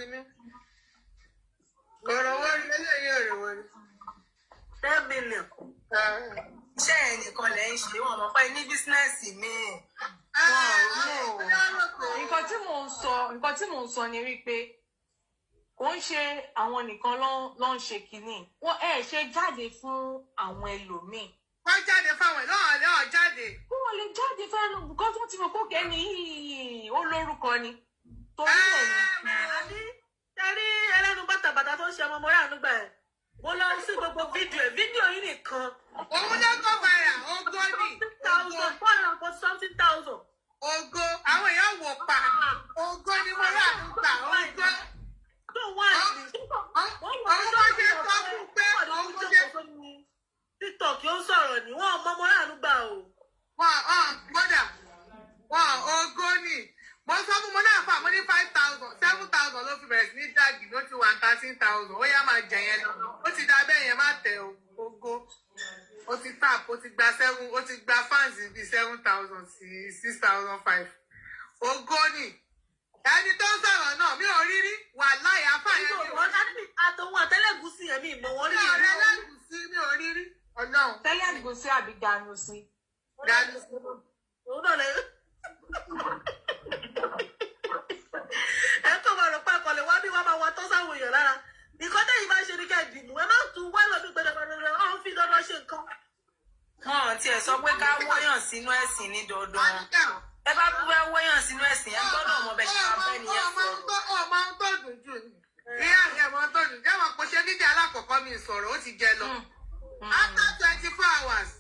ni mí. Ọ̀rọ̀ wọ́n rí lẹ́yìn ọ̀rọ̀ wọ́n rí. 10 million. Ṣé ẹnìkan lẹ ń ṣe wọn mọ̀ pé ní bísínẹ́sì mi? Nǹkan tí mò ń sọ ni wípé kò ń ṣe àwọn nìkan ló ń ṣe kínní. Wọ́n ṣe jáde fún àwọn ẹlòmíì. Wọ́n jáde fáwọn náà jáde. Wọ́n lè jáde fẹ́ẹ́ lọ because wọ́n ti mọ̀ pé kẹ́ni yìí ó lórúkọ ni. Torí ẹ̀ ni. Àbí tẹ́rí ẹlẹ́nu bàtàbàtà tó ń ṣe ọmọ mọ́ra ànúgbà ẹ̀. Mo lọ sí gbogbo fídíò yìí nìkan. Òun ló kọ́ bàrà ògo ni. 440,000. Ògo àwọn èèyàn wò pa. Ògo ni mo rà nígbà ògo. Tó wà ní. Òun bó ṣe sọ fún pé òun bó ṣe. TikTok yóò sọ̀rọ̀ ní wọ́n ọmọ mọ́ra ànúgbà o. Wọ́n ògo ni. Mo sọ fún mo náà fà mo ní 5,000 7,000 ló fi bẹ̀rẹ̀ sí ní dáàgì ló ti wà 13,000 ó yá máa jẹ yẹn lọ ó ti da bẹ́ẹ̀ yẹn má tẹ̀ ògo ó ti tap ó ti gba fans bíi 7,000 sí 6,500 ògo ni ẹni tó ń sọ̀rọ̀ náà mi ò rí rí wà láyé afáyẹn mi ò rí rí. Àtòwọn àtẹlẹgùsì yẹn mi ìmọ̀ wọn rí. Mi ò rẹ́lẹ́gùsì mi ò rí rí ọlọ́run. Tẹ́lẹ̀gùsì àbí ganusi. Ganusi. Òun náà lè. Ẹ tó máa rò pé àkọlẹ̀ wá bí wọ́n máa wọ tó sáwọn èèyàn lára. Nǹkan tẹ́yìn bá ṣe ní ká ìdìbò ẹ má tún wá lọ́dún gbẹdẹgbẹdẹ ọ̀hún fi dandan ṣe nǹkan. Wọ́n tiẹ̀ sọ pé ká wọ́yàn sínú ẹ̀sìn ní dandan. Ẹ bá fẹ́ wọ́yàn sínú ẹ̀sìn ẹ gbọ́dọ̀ mọ bẹ́ẹ̀ ṣe máa bẹ́ẹ̀ nìyẹn sọ̀rọ̀. Ọmọ tó dùn jù ní. Ìyá àgbẹ̀ mọ tó dùn jẹ́ wọn kò ṣe nídìí alákọ̀ọ́kọ́ mi sọ̀rọ̀ ó ti jẹ lọ. After 24 hours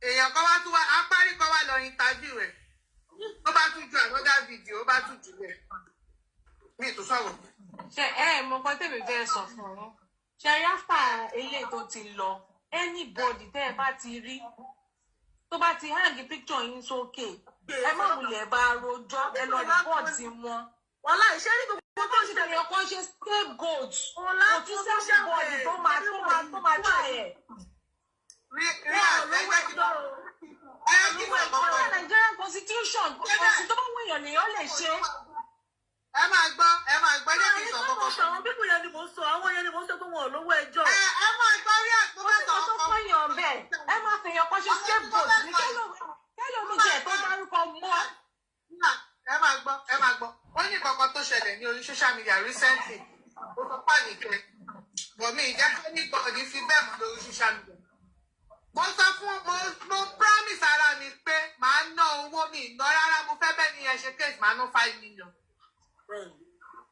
èèyàn kan wá tún wá apárí kan wá lọ interview rẹ̀. Ó bá tún ju another video ó bá tún jù lẹ̀. Mi ì tún sọ̀rọ̀. Ṣé mọ nǹkan tèmi fẹ́ sọ fún yín? Ṣé yáfà eléyìí tó ti lọ anybody tẹ́ ẹ bá ti rí tó bá ti hang picture yín sókè ẹ má wulẹ̀ bá rojọ́ ẹ lọ rìpọ́ọ̀tì wọn. Wọ́n láì ṣe ní gbogbo tó ṣe èèyàn kan ṣe scapegoat kò tún somebody tó máa try ẹ̀. Rí àtẹ́gbẹ́ kí ló Nigerian constitution òsì tó bá wù èèyàn nìyẹn lè ṣe. ẹ máa gbọ́ jẹ́ kí n sọ kọ́kọ́ fún àwọn pípọ̀ yẹn ni mo sọ àwọn yẹn ni mo sọ pé wọn ò lówó ẹjọ́. ẹ máa gbọ́ rí àtúntò ó tó fọyàn bẹ́ẹ̀ ẹ máa fèèyàn kan ṣe scapegoat ní kẹ́lómi jẹ́ tó dárúkọ mọ́. ẹ máa gbọ́ ó ní kankan tó ṣẹlẹ̀ ní orí social media recently ó sọ pàníkẹ́ bọ̀mí ìjẹ́kẹ́ ní gbọ̀dí fi bẹ́ẹ̀ mọ́ lórí social media. Mo sọ fún mo promise ara mi pé màá ná owó mi ìná rárá mo fẹ́ bẹ́ẹ̀ ni ẹ ṣe case màá ná 5 million.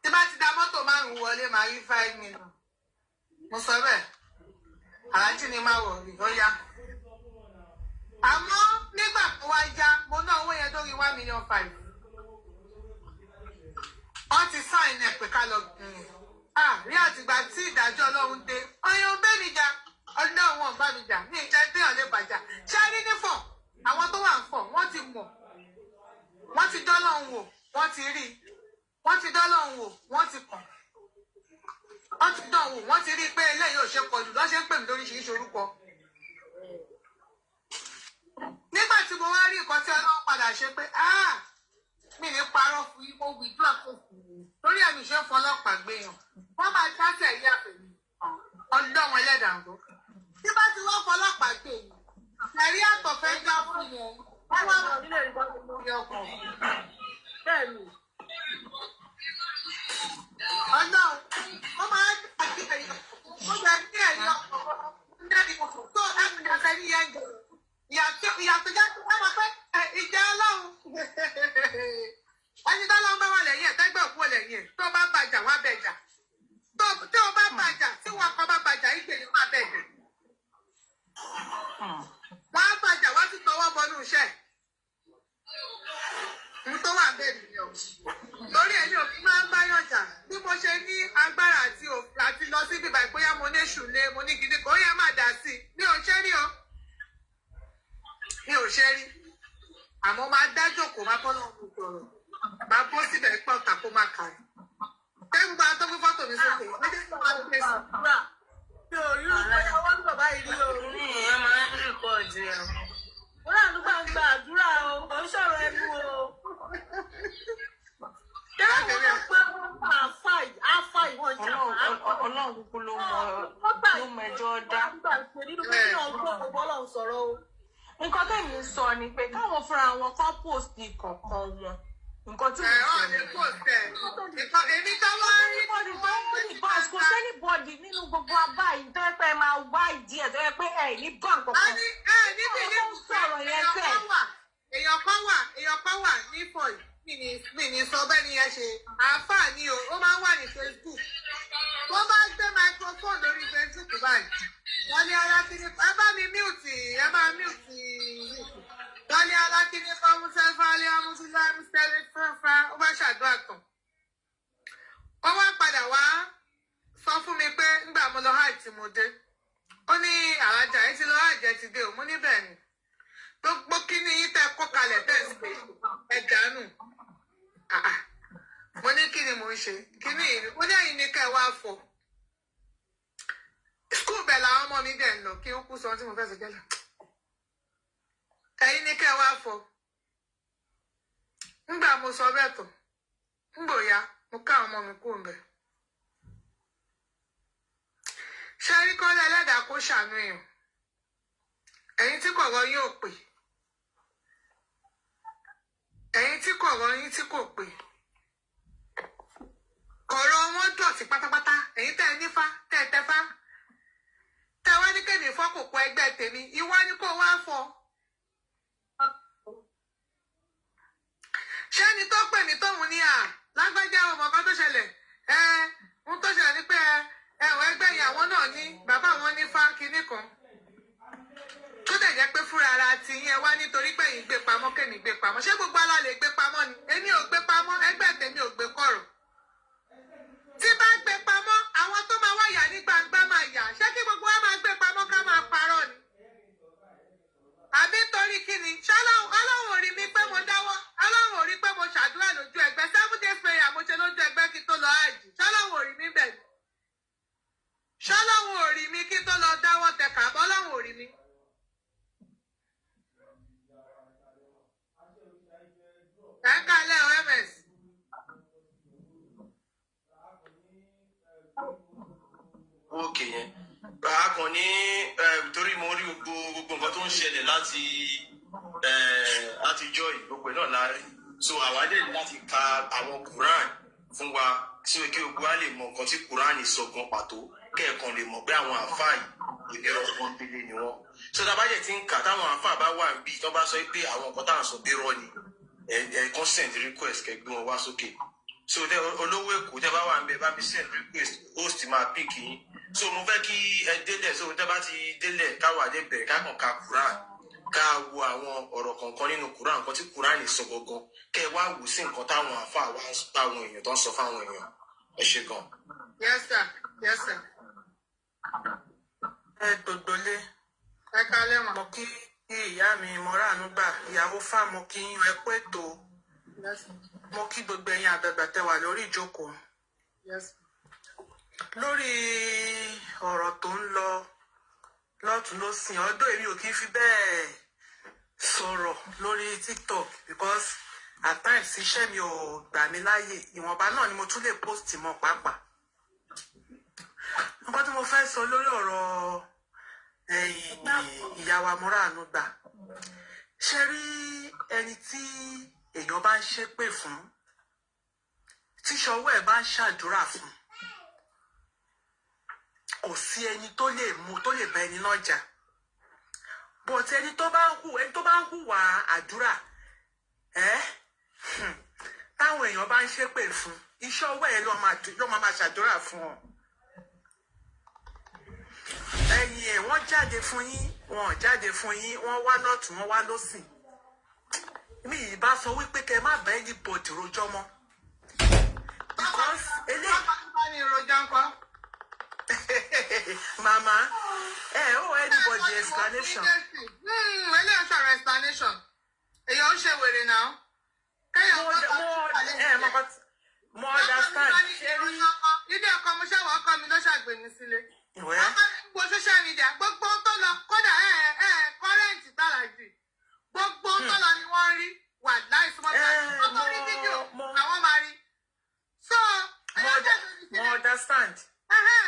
Tí bá ti da mọ́tò 5 wọlé màá rí 5 million. Mo sọ bẹ́ẹ̀ aláàjì ni máa wọ̀ rí ó yá. Àmọ́ nígbà tó wá yá mo ná owó yẹn lórí 1,500,000. Wọ́n ti sign ẹ̀ pé ká lọ rí àtìgbà tí ìdájọ́ Ọlọ́run dé ọyàn bẹ́ẹ̀ mi jà ọdún àwọn ọ̀gbá mi jà ní ìjà tí ọ̀lẹ́ bàjá ṣáárí ní fọ̀ àwọn tó wà ń fọ̀ wọ́n ti mọ̀ wọ́n ti dọ́lọ́hún wò wọ́n ti rí wọ́n ti dọ́lọ́hún wò wọ́n ti kàn wọ́n ti dán wò wọ́n ti rí pé eléyìí ò ṣe kọlù lọ́ṣẹ́ ń pè mí lóríṣiríṣi orúkọ. Nígbà tí mo wá rí nǹkan tí Ọlọ́run padà ṣe pé mi ní parọ́ fún yín mo withdraw àkókò lórí ẹ̀mí ṣe ń fọlọ́pàá gbéyàn wọ́n máa dáṣẹ̀ yí àpèmí ọdún wọn ẹlẹ́dàgbọ́. Tí bá ti wọ́n fọlọ́pàá gbé yìí ẹ̀rí àtọ̀fẹ́ já fún yẹn wọ́n wá wọ̀ nílé ìgbọ́n ọkọ̀ bẹ́ẹ̀ni. Ọ̀nà wọ́n máa ń dàbí ẹ̀yọ́ ó jẹ́ ní ẹ̀yọ́ ọ̀pọ̀ tó ẹ̀mí ọ̀sẹ̀ ní yẹn jẹ́ ìyàtọ̀ jẹ́ kí wọ́n máa pẹ́ ìjà Ọlọ́run ẹni tó lọ́n bá wà lẹ́yìn ẹ̀ tẹ́gbẹ́ òkú lẹ́yìn ẹ̀ tó bá bàjà wọ́n bẹ̀jà tó bá bàjà tí wọ́n kọ́ bá bàjà ìgbèlè máa bẹ̀jẹ̀ wọ́n á bàjà wọ́n ti tọwọ́ bọnú iṣẹ́ n tó wà bẹ́ẹ̀ nìyẹn o lórí ẹni òfin máa ń báyọ̀ jà bí mo ṣe ní agbára àti lọ sí bíbá ìpóyà mo ní ṣùlẹ̀ mo ní gidi kò yẹ má dà sí mi ò ṣe rí o mi ò ṣe rí àmọ́ máa dájọ́ kó má kọ́ náà kó sọ̀rọ̀ máa bọ́ síbẹ̀ pọ̀ tà kó má kà á tẹ́gbù bá tó fún fọ́tò mi sókè méjì tó máa ń gbé sí. Mi ò rí ọwọ́ ní bàbá yìí rí o. Ní ìyẹn máa ń rí pọ̀ jù ẹ̀. Wọ́n náà ló máa ń gba àdúrà o, kò ń sọ̀rọ̀ ẹnu o. Tẹ́lẹ̀ wọ́n máa pẹ́ wọ́n máa fà àwọn kan post kọ̀ọ̀kan wọn nǹkan tí mo sọ ní post èmi tó wá rí kò sẹ́nìbọ̀dì nínú gbogbo abá yìí tó yẹ pé ẹ máa wá ìdí ẹ̀ tó yẹ pé ẹ ní bọ́ǹ kankan. níbi ní sọ̀rọ̀ yẹn tẹ̀. èèyàn kan wà ní fọ̀ì mi ní sọ bẹ́ẹ̀ ni yẹn ṣe àáfàá ni ó máa ń wà ní Facebook wọ́n bá gbé microphone lórí Facebook báyìí wọ́n ní alákìní ẹ bá mi mute ẹ máa mute wọ́n ní alákìní fọmùsẹ́ fálẹ́ amúsílámù sẹ́lẹ̀ fúnfà ó bá ṣàdúrà tán wọ́n wá padà wá sọ fún mi pé nígbà mo lọ hajj tí mo dé ó ní àrájà ẹ ti lọ hajj ẹ ti dé òun níbẹ̀ ni gbogbo kíní yín tẹ́ kó kalẹ̀ tẹ́ ń pè ẹ dànù mo ní kí ni mò ń ṣe kíní yìí ó ní ẹ̀yin ní kẹ́ ẹ wá fọ skul bẹ̀ làwọn ọmọ mi dẹ̀ ń lọ kí ó kú sọ tí mo fẹ́ sọ jẹ́lẹ̀ ẹ̀yin ní kẹ́ ẹ wá fọ ńgbà mo sọ bẹ́ẹ̀ tán ńgbòya mo ká àwọn ọmọ mi kú ń bẹ̀ ṣé rí kọ́lé ẹlẹ́dàá kó ṣàánú èèyàn ẹ̀yin tí kọ̀rọ̀ yín ò pè ẹ̀yin tí kọ̀rọ̀ yín tí kò pè kọ̀rọ̀ wọn dọ̀tí pátápátá ẹ̀yin tẹ́ ẹ nífá tẹ́ ẹ tẹ́fá tẹ́ ẹ wá ní kémi fọ́ kò kọ ẹgbẹ́ tèmi ìwọ ni kò wá fọ́ ṣé ẹni tó pè mí tóun ní lágbájá ọmọ kan tó ṣẹlẹ̀ ń tó ṣẹlẹ̀ ní pé ẹ̀wọ̀n ẹgbẹ́ ìyàwó náà ní bàbá wọn ní fá kinní kan tó dẹ̀ jẹ́ pé fúnra ara ti yẹn wá nítorí pé yìí gbé pamọ́ kémi gbé pamọ́ ṣé gbogbo ala lè gbé pamọ́ ni èmi ò gbé pamọ́ ẹgbẹ́ tèmi ò gbé kọ̀rọ̀ tí bá gbé pamọ́ àwọn tó máa wáyà ní gbangba máa yà ṣé kí gbogbo wa máa gbé pamọ́ ká máa parọ́ ni àbí torí kí ni ṣé ọlọ́run ò rí mi pé mo dáwọ́ ọlọ́run ò rí pé mo ṣàdúrà lójú ẹgbẹ́ 7 days prayer mo ṣe lójú ẹgbẹ́ kí tó lọ àjì ṣé ọlọ́run ò rí mi bẹ̀ ṣé ọlọ́run ò rí mi kí tó lọ dáwọ́ tẹ̀ka àbọ̀ ọlọ́run ò rí mi. Ẹ̀kálẹ̀ OMS. Ókè yẹn. A kàn ní torí mo rí gbogbo nǹkan tó ń ṣẹlẹ̀ láti jọ ìgbógbó náà láàrin. So àwa dẹ̀ ní láti ka àwọn Quran fún wa sí kí gbogbo wa lè mọ nǹkan tí Quran sọ gan pàtó kẹ́ẹ̀kan lè mọ̀ pé àwọn àáfàá yìí ìbẹ̀rẹ̀ ọgbọ́n délé ni wọ́n. So tá a bá jẹ́ ti ń kà táwọn àáfàá bá wà níbí tó bá sọ pé àwọn nǹkan táwọn sọ bí rọ́ ni consent request kẹgbẹ́ wọn wá sókè so olówó èkó tẹ bá wà ń bẹ bá mi send request host máa pick yín so mo fẹ́ kí ẹ délẹ̀ so tẹ bá ti délẹ̀ káwọ adé bẹ̀rẹ̀ kákan ka Quran ká wo àwọn ọ̀rọ̀ kọ̀ọ̀kan nínú Quran nǹkan tí Quran sọ gangan kẹ wá wò sí nǹkan táwọn àfa wa táwọn èèyàn tó ń sọ fáwọn èèyàn ẹ ṣe gan. Yes sir, yes sir. ẹ gbogbo lé ẹ kálẹ̀ mọ́. mo kí ìyá mi mọ́ràánú gbà ìyàwó fáàmù kí yín ẹ pé tó mo kí gbogbo ẹ̀yin àgbàgbà tẹ́ wà lórí ìjókòó lórí ọ̀rọ̀ tó ń lọ lọ́tún lósìn ọdún èmi ò kí fi bẹ́ẹ̀ sọ̀rọ̀ lórí TikTok because at times iṣẹ́ mi ò gbà mí láàyè ìwọ̀nba náà ni mo tún lè post mọ́ pàápàá nǹkan tí mo fẹ́ sọ lórí ọ̀rọ̀ ìyá wa mọ́ràánú gbà ṣe rí ẹni tí èèyàn bá ń ṣépè fún tíṣọwọ́ ẹ̀ bá ń ṣàdúrà fún kò sí ẹni tó lè mú tó lè bá ẹni náà jà but ẹni tó bá ń hùwà àdúrà táwọn èèyàn bá ń ṣépè fún iṣẹ́ ọwọ́ ẹ̀ ló máa ṣàdúrà fún ọ ẹ̀yin ẹ̀ wọ́n jáde fún yín wọn ò jáde fún yín wọ́n wá lọ́tún wọ́n wá lọ́sìn mi ì bá sọ wípé kẹ má bá anybody rojọ́ mọ́ because mama anybody explanation. eléyìí sọ̀rọ̀ explanation èèyàn ń ṣe wèrè náà. mo understand. ilé ọkọ mo ṣẹ́wọ̀n ọkọ mi ló ṣàgbé mi sílé. Gbogbo social media gbogbo tó lọ kódà kọ́rẹ́ǹtì tàlàjì gbogbo tó lọ ni wọ́n rí wà láìsúmọ́ ọmọ rí fídíò àwọn máa rí. So mo understand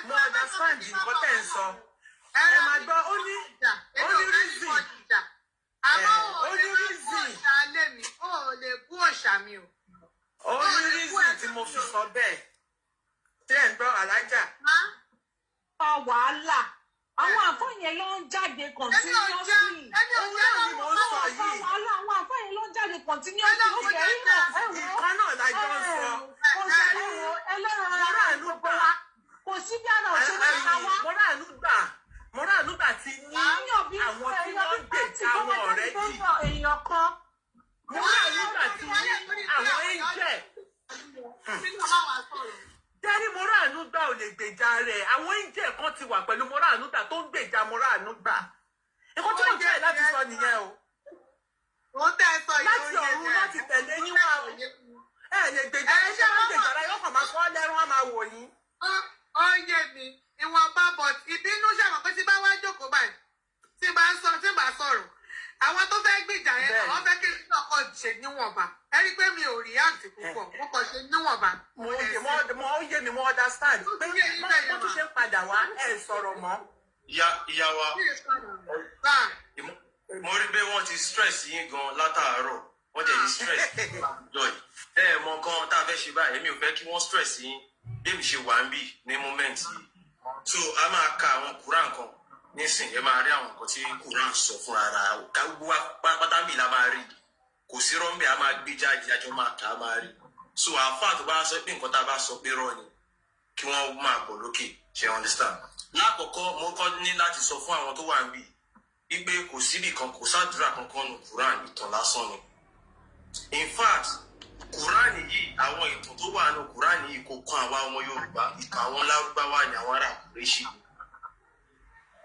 nǹkan tẹ̀ ń sọ ẹ máa gbọ́ ó ní reason. ṣàmì o. Ó ní reason tí mo fi sọ bẹ́ẹ̀. Ṣé ẹ̀ ń gbọ́ alájà? Fa wàhálà. Àwọn àfáà yẹn ló ń jáde continuously. Òun ni mò ń sọ yìí. Àwọn àfáà yẹn ló ń jáde continuously. Ó kẹ́rí náà Ìkan náà la jọ ń sọ. Kò sẹ́rí wo ẹlẹ́ran gbogbo wa. Kò sí bí àná òṣèlú ìka wá. Mo rà nígbà tí ní àwọn tí wọ́n ń gbèjà àwọn ọ̀rẹ́ jì. Èèyàn kan. Mo rà nígbà tí àwọn ẹ̀jẹ̀. Jẹ́rí Mọ́ràánú gbà ò lè gbèjà rẹ̀. Àwọn ẹ̀jẹ̀ kan ti wà pẹ̀lú Mọ́ràánú gbà tó ń gbèjà Mọ́ràánú gbà. Nǹkan tí mo jẹ́ láti sọ nìyẹn o. Láti ọ̀run láti tẹ̀lé yín wá o. Ẹ lè gbèjà ẹ ṣé wọ́n gbèjà rẹ̀ yóò kàn máa kọ́ lẹ́rú wọn máa wò yín. Ó yé mi, ìwọ̀nba but ìbínú ṣàmọ̀ pé tí bá wá jókòó báyìí, tí bá sọ̀rọ̀, àwọn tó fẹ́ gbèjà yẹn, àwọn fẹ́ kí n ọkọ̀ ṣe níwọ̀nba. Ẹ rí pé mi ò rí àǹtí púpọ̀, mo kàn ṣe níwọ̀nba. Mo yé mi, mo understand. Pé mo tún ṣe ń padà wá ẹ̀ sọ̀rọ̀ mọ́. Ìyá wa, mo rí pé wọ́n ti stress yín gan látàárọ̀. Wọ́n jẹ́ ní stress jọ yìí. Mọ nǹkan tá a fẹ́ ṣe báyìí, èmi ò fẹ́ kí wọ́n stress yín bí mi ṣe wà ń bì ní moment yìí. So a máa ka àwọn Quran kan nísìnyí, ẹ máa rí àwọn nǹkan tí Quran sọ fún ara gbogbo pátá mi la máa rí. Kò sí rọ́ńbẹ́ a máa gbé jáde àjọ máa kà á máa rí. So àáfàá tó bá sọ pé nǹkan tá a bá sọ pé rọ ni kí wọ́n máa bọ̀ lókè, ṣe understand. Lákọ̀ọ́kọ́ mo kọ́ ní láti sọ fún àwọn tó wà níbí wípé kò síbì kan kò sádùúrà kankan nù Quran, ìtàn lásán ni. In fact Quran yìí, àwọn ìtàn tó wà nù Quran yìí kò kan àwa ọmọ Yorùbá, ìtàn àwọn Lárúbáwá ni àwọn ará Kùrẹ́ṣì.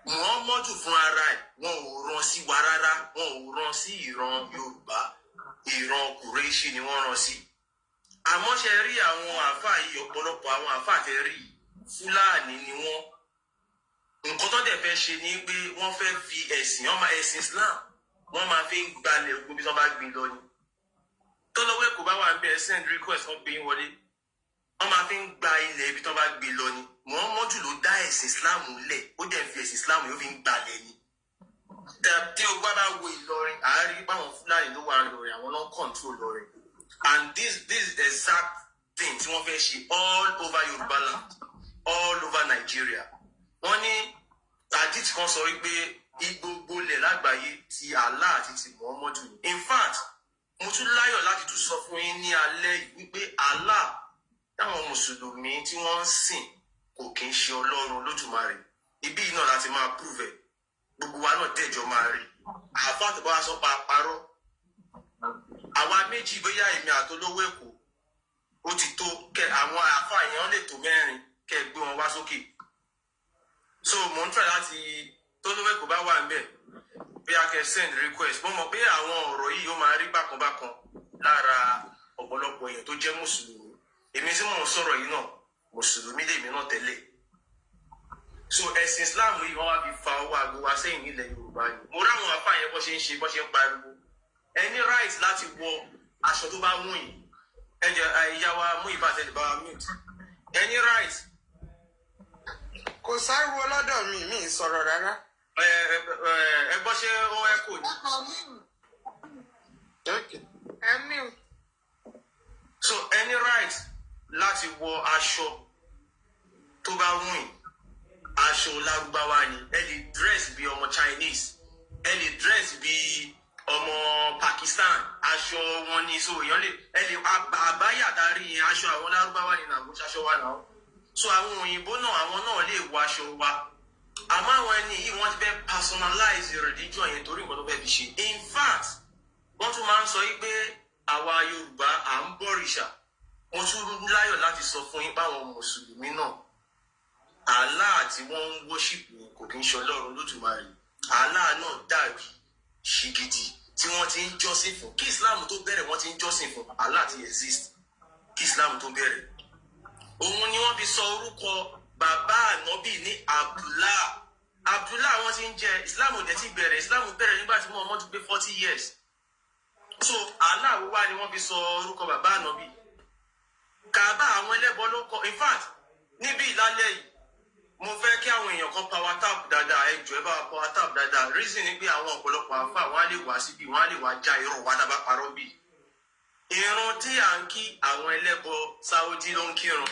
Muhammadu fún ara ẹ̀ wọn ò rán sí wa rárá, wọn ò rán sí ìran Yorùbá, ìran Kùrẹ́ṣì ni wọ́n rán sí. Àmọ́ ṣe rí àwọn àáfàá yìí, ọ̀pọ̀lọpọ̀ àwọn àáfàá tẹ rí Fúlàní ni wọ́n. Nǹkan tó dẹ̀ fẹ́ ṣe ni pé wọ́n fẹ́ fi ẹ̀sìn Islam wọ́n máa fi ń gbalẹ̀ gbogbo bí wọ́n bá gbin lọ ni. Tọ́lọ́wọ́ Èkó bá wà ń bẹ send request wọ́n gbé yín wọlé, wọ́n máa fi ń gba ilẹ̀ ibi tí wọ́n bá gbé lọ ni. Muhammadu ló dá ẹ̀sìn Islam lẹ̀, ó dẹ̀ fi ẹ̀sìn Islam yóò fi ń gbalẹ̀ ni. Tí o gbá bá wo Ìlọrin, àárí báwọn Fúlàní ló wà lórí àwọn náà control Ìlọrin. And this exact thing tí wọ́n fẹ́ ṣe all over Yorùbá land, all over Nigeria. Wọ́n ní Hadith kan sọ wípé gbogbo ilẹ̀ lágbàáyé ti Allah àti ti Muhammadu ni. In fact, mo tún láyọ̀ láti tún sọ fún yín ní alẹ́ yìí wípé Allah táwọn mùsùlùmí tí wọ́n ń sìn kò kí ń ṣe Ọlọ́run Olódùmarè. Ibí yìí náà láti máa prove ẹ̀. Gbogbo wa náà dẹ̀jọ́ máa rí. Àáfàá tó bá wá sọ pa parọ́. Àwa méjì bóyá èmi àtolówó Èkó ó ti tó kẹ àwọn àáfàá yẹn lè tó mẹ́rin kẹ gbé wọn wá sókè. So mo ń try láti tolówó Èkó bá wà ń bẹ̀ bí a kẹ send request. Mo mọ̀ pé àwọn ọ̀rọ̀ yìí ó máa rí bákanbákan lára ọ̀pọ̀lọpọ̀ èèyàn tó jẹ́ mùsùlùmí. Èmi tí mò ń sọ̀rọ̀ yìí náà mùsùlùmí lèmi náà tẹ́lẹ̀. So ẹ̀sìn Islam yìí wọ́n wá fi fa owó aago wa sẹ́yìn nílẹ̀ Yorùbá yìí. Mo ráwọn apá yẹn bọ́ ṣe ń ṣe bọ́ ṣe ń pariwo. Ẹ ní right láti wọ aṣọ tó bá wù yín. Ẹ jẹ́ ìyá wa mú ìbátẹ́lẹ̀ bá wa mute. Ẹ ní right. Kò sáriwo lọ́dọ̀ mi sọ̀rọ̀ rárá. Ẹ gbọ́ ṣé ó ẹ kò ní. So ẹ ní right láti wọ aṣọ tó bá wù yín. Aṣọ Lárúbáwá ni. Ẹ lè dress bí ọmọ Chinese, ẹ lè dress bí ọmọ Pakistan, aṣọ wọn ni. So èèyàn ẹ lè àbáyà darí aṣọ àwọn Lárúbáwá ni nàbó ṣaṣọ wa náà. So àwọn òyìnbó náà àwọn náà lè wọ aṣọ wa. Àmọ́ àwọn ẹni yìí wọ́n ti fẹ́ personalize religion yẹn torí nǹkan tó fẹ́ fi ṣe. In fact, wọ́n tún máa ń sọ yìí pé àwa Yorùbá à ń bọ̀rìṣà. Wọ́n tún láyọ̀ láti sọ fún yín báwọn mùsùlùmí náà Allah tí wọ́n ń worship ni kò kí ń ṣe Ọlọ́run Olódùmarè. Allah náà dàbí ṣìgìdì tí wọ́n ti ń jọ́sìn fún. Kí Islam tó bẹ̀rẹ̀ wọ́n ti ń jọ́sìn fún. Allah ti exist kí Islam tó bẹ̀rẹ̀. Òun ni wọ́n fi sọ orúkọ bàbá ànábì ní Abdullah. Abdullah wọ́n ti ń jẹ Islam ò dẹ̀ ti bẹ̀rẹ̀. Islam bẹ̀rẹ̀ nígbà tí Muhammad gbé 40 years. So Allah wá ni wọ́n fi sọ orúkọ bàbá ànábì. Kàbá àwọn ẹlẹ́bọ ló kọ. In fact, níbí ìlálẹ́ yìí mo fẹ́ kí àwọn èèyàn kan power tap dáadáa, ẹ jọ̀ọ́ ẹ bá wa power tap dáadáa. Reason ni pé àwọn ọ̀pọ̀lọpọ̀ àfà wọn á lè wá síbí, wọn á lè wá já irọ́ wa dábàá parọ́ bí. ìrun tí à ń kí àwọn ẹlẹ́bọ Saudi ló ń kírun,